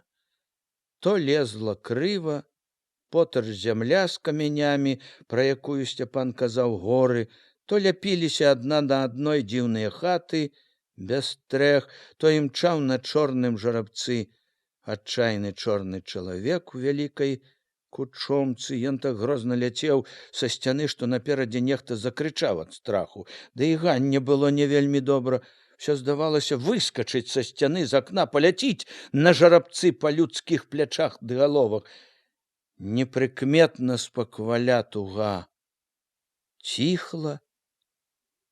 То лезла крыва, потач зямля з камянямі, пра якую Сцяпан казаў горы, то ляпіліся адна на адной дзіўныя хаты без стрэх, то імчаў на чорным жарабцы адчайны чорны чалавек у вялікай кучомцы. Ён так грозна ляцеў са сцяны, што наперадзе нехта закрычаў ад страху. Да і Ганне было не вельмі добра. Всё здавалася выскачыць са сцяны з акна, паляціць на жарабцы па людскіх плячах ды галовах. Непрыкметна спакваля туга ціхла,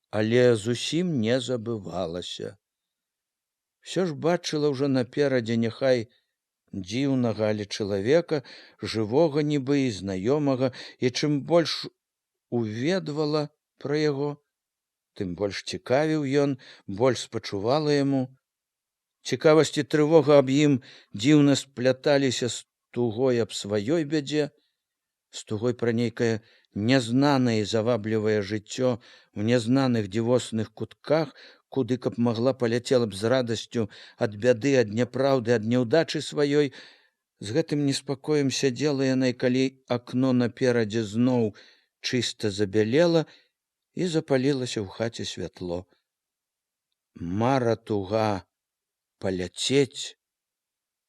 але зусім не забывалася. Всё ж бачыла ўжо наперадзе няхай дзіўнага, але чалавека, жывога нібы і знаёмага, і чым больш уведвала пра яго, тым больш цікавіў ён, больш спачувала яму. Цікавасць і трывога аб ім дзіўна спляталіся з тугой аб сваёй бядзе, з тугой пра нейкае нязнанае і заваблівае жыццё у нязнаных дзівосных кутках, куды каб магла паляцела б з радасцю ад бяды, ад няпраўды, ад няўдачы сваёй. З гэтым неспакоем сядзела яна, і калі акно наперадзе зноў чыста забялела, і запалілася ў хаце святло. Мара туга паляцець,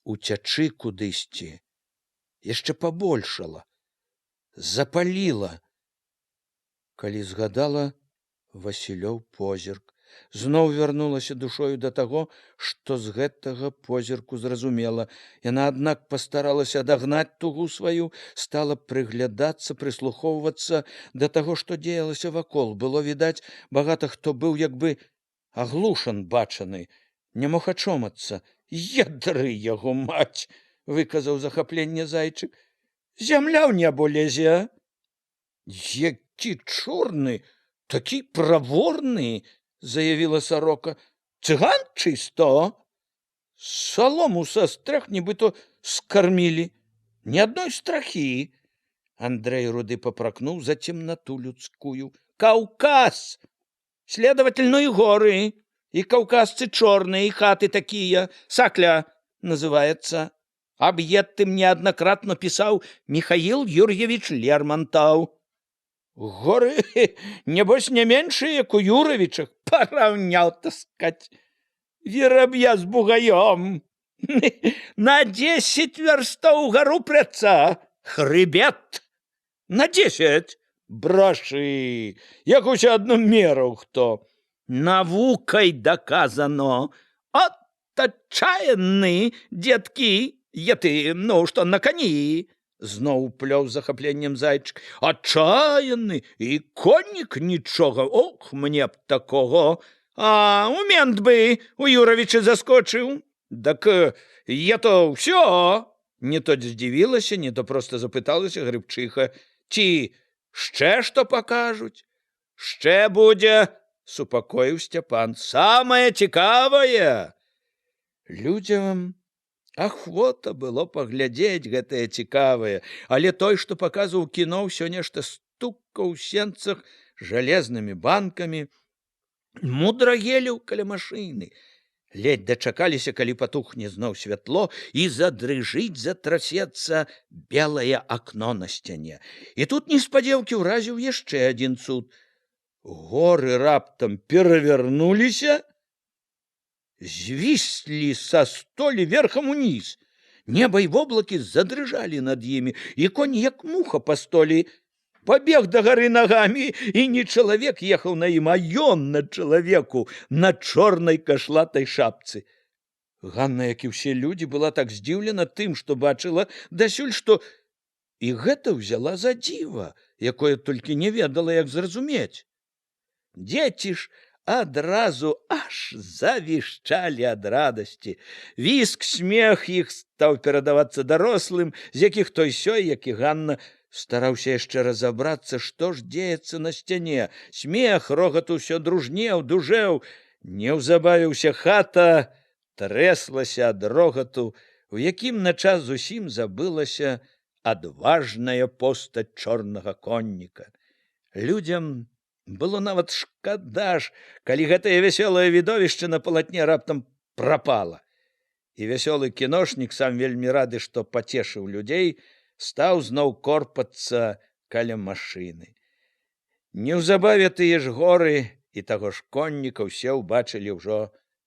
уцячы кудысьці, яшчэ пабольшала, запаліла, калі згадала Васілёў позірк. Зноў вярнулася душою да таго, што з гэтага позірку зразумела. Яна, аднак, пастаралася адагнаць тугу сваю, стала прыглядацца, прыслухоўвацца да таго, што дзеялася вакол. Было відаць, багата хто быў як бы аглушан бачаны, не мог ачомацца. «Ядры яго маць!» — выказаў захапленне зайчык. «Зямля ў небо лезе, а? Які чорны, такі праворны!» — заявила сорока. «Цыган чисто! Солому со стрэх нібито скормили. Ни одной страхи!» Андрей Руды попрокнул за темноту людскую. «Кавказ! Следовательно, и горы, и кавказцы черные, и хаты такие. Сакля называется. Объект ты мне неоднократно писал Михаил Юрьевич Лермонтов. Горы, небось, не меншие, як у Юровичах. Поравнял, таскать. Веробья с бугаем. На 10 верстов гору пряца. Хребет. На 10. Броши. Як усе одну меру хто. Навукой доказано. От отчаянны, детки. Я ты, ну, что на кони. Зноў плёў з захапленнем зайчык. Отчаянны, і коннік нічога. Ох, мне б такого. А у мент бы у Юровича заскочыў. Так я то ўсё. Не то здзівілася, не то просто запыталася грыбчыха. Ці шчэ што пакажуць? Шчэ будзе, супакоіў Сцяпан. Самае цікавае. Людзям ахвота было паглядзець гэтае цікавае, але той, што паказваў кіно, ўсё нешта стукаў у сенцах жалезнымі банкамі, мудрагеліў каля машыны. Ледзь дачакаліся, калі патухне зноў святло і задрыжыць, затрасецца белае акно на сцяне. І тут неспадзеўкі ўразіў яшчэ адзін цуд. Горы раптам перавярнуліся, звіслі са столі верхам уніз. Неба і воблакі задрыжалі над імі, і конь, як муха па столі, пабег да гары нагамі, і не чалавек ехаў на ім, а ён на чалавеку, на чорнай кашлатай шапцы. Ганна, як і ўсе людзі, была так здзіўлена тым, што бачыла дасюль, што і гэта ўзяла за дзіва, якое толькі не ведала, як зразумець. Дзеці ж адразу аж завішчалі ад радасці. Віск, смех іх стаў перадавацца дарослым, з якіх той сёй, як і Ганна, стараўся яшчэ разабрацца, што ж дзеецца на сцяне. Смех, рогат усё дружнеў, дужэў. Неўзабаве ўся хата трэслася ад рогату, у якім на час зусім забылася адважная постаць чорнага конніка. Людзям было нават шкада ж, калі гэтае вясёлае відовішча на палатне раптам прапала. І вясёлы кіношнік, сам вельмі рады, што пацешыў людзей, стаў зноў корпацца каля машыны. Неўзабаве тыя ж горы і таго ж конніка ўсе ўбачылі ўжо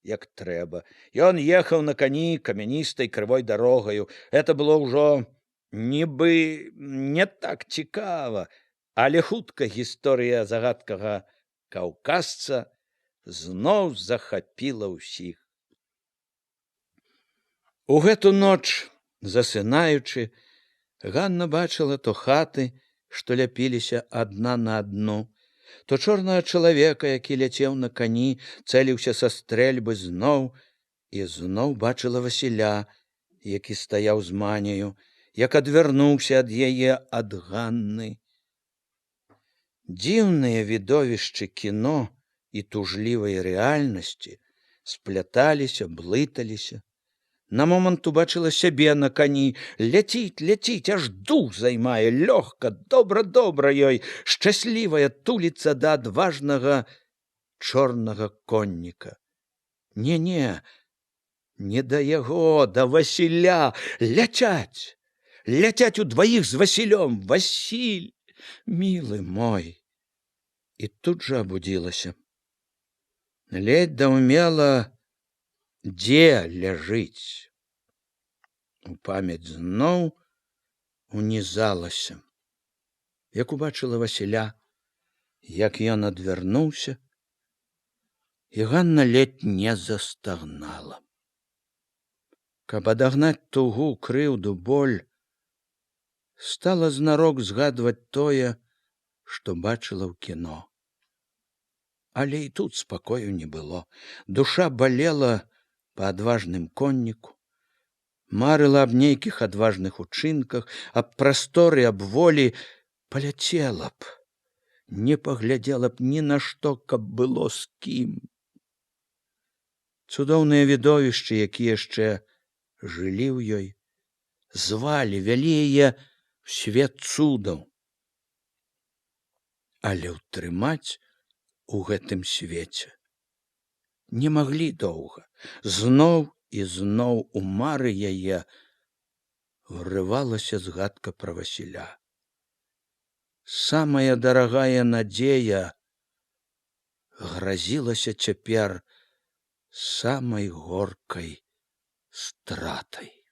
як трэба. Ён ехаў на кані камяністай крывой дарогаю. Это было ўжо нібы не так цікава, але хутка гісторыя загадкага каўказца зноў захапіла ўсіх. У гэту ноч, засынаючы, Ганна бачыла то хаты, што ляпіліся адна на адну, то чорнага чалавека, які ляцеў на кані, цэліўся са стрэльбы зноў, і зноў бачыла Васіля, які стаяў з маняю, як адвярнуўся ад яе, ад Ганны. Дзіўныя відовішчы кіно і тужлівай рэальнасці спляталіся, блыталіся. На момант убачыла сябе на кані. Ляціць, аж дух займае, лёгка, добра ёй, шчаслівая туліцца да адважнага чорнага конніка. Не да яго, да Васіля. Ляцяць удваіх з Васілём. Васіль, мілы мой. І тут жа абудзілася. Ледзь даўмела, дзе ляжыць. У памяць зноў унізалася. Як убачыла Васіля, як ён адвярнуўся, і Ганна ледзь не застагнала. Каб адагнаць тугу, крыўду, боль, стала знарок згадваць тое, што бачыла ў кіно. Але і тут спакою не было. Душа балела па адважным конніку, марыла аб нейкіх адважных учынках, аб прасторы, аб волі. Паляцела б, не паглядзела б ні на што, каб было з кім. Цудоўныя відовішчы, якія яшчэ жылі ў ёй, звалі, вялі яе ў свет цудаў. Але ўтрымаць у гэтым свеце не маглі доўга. Зноў і зноў у мары яе врывалася згадка пра Васіля. Самая дарагая надзея гразілася цяпер самай горкай стратай.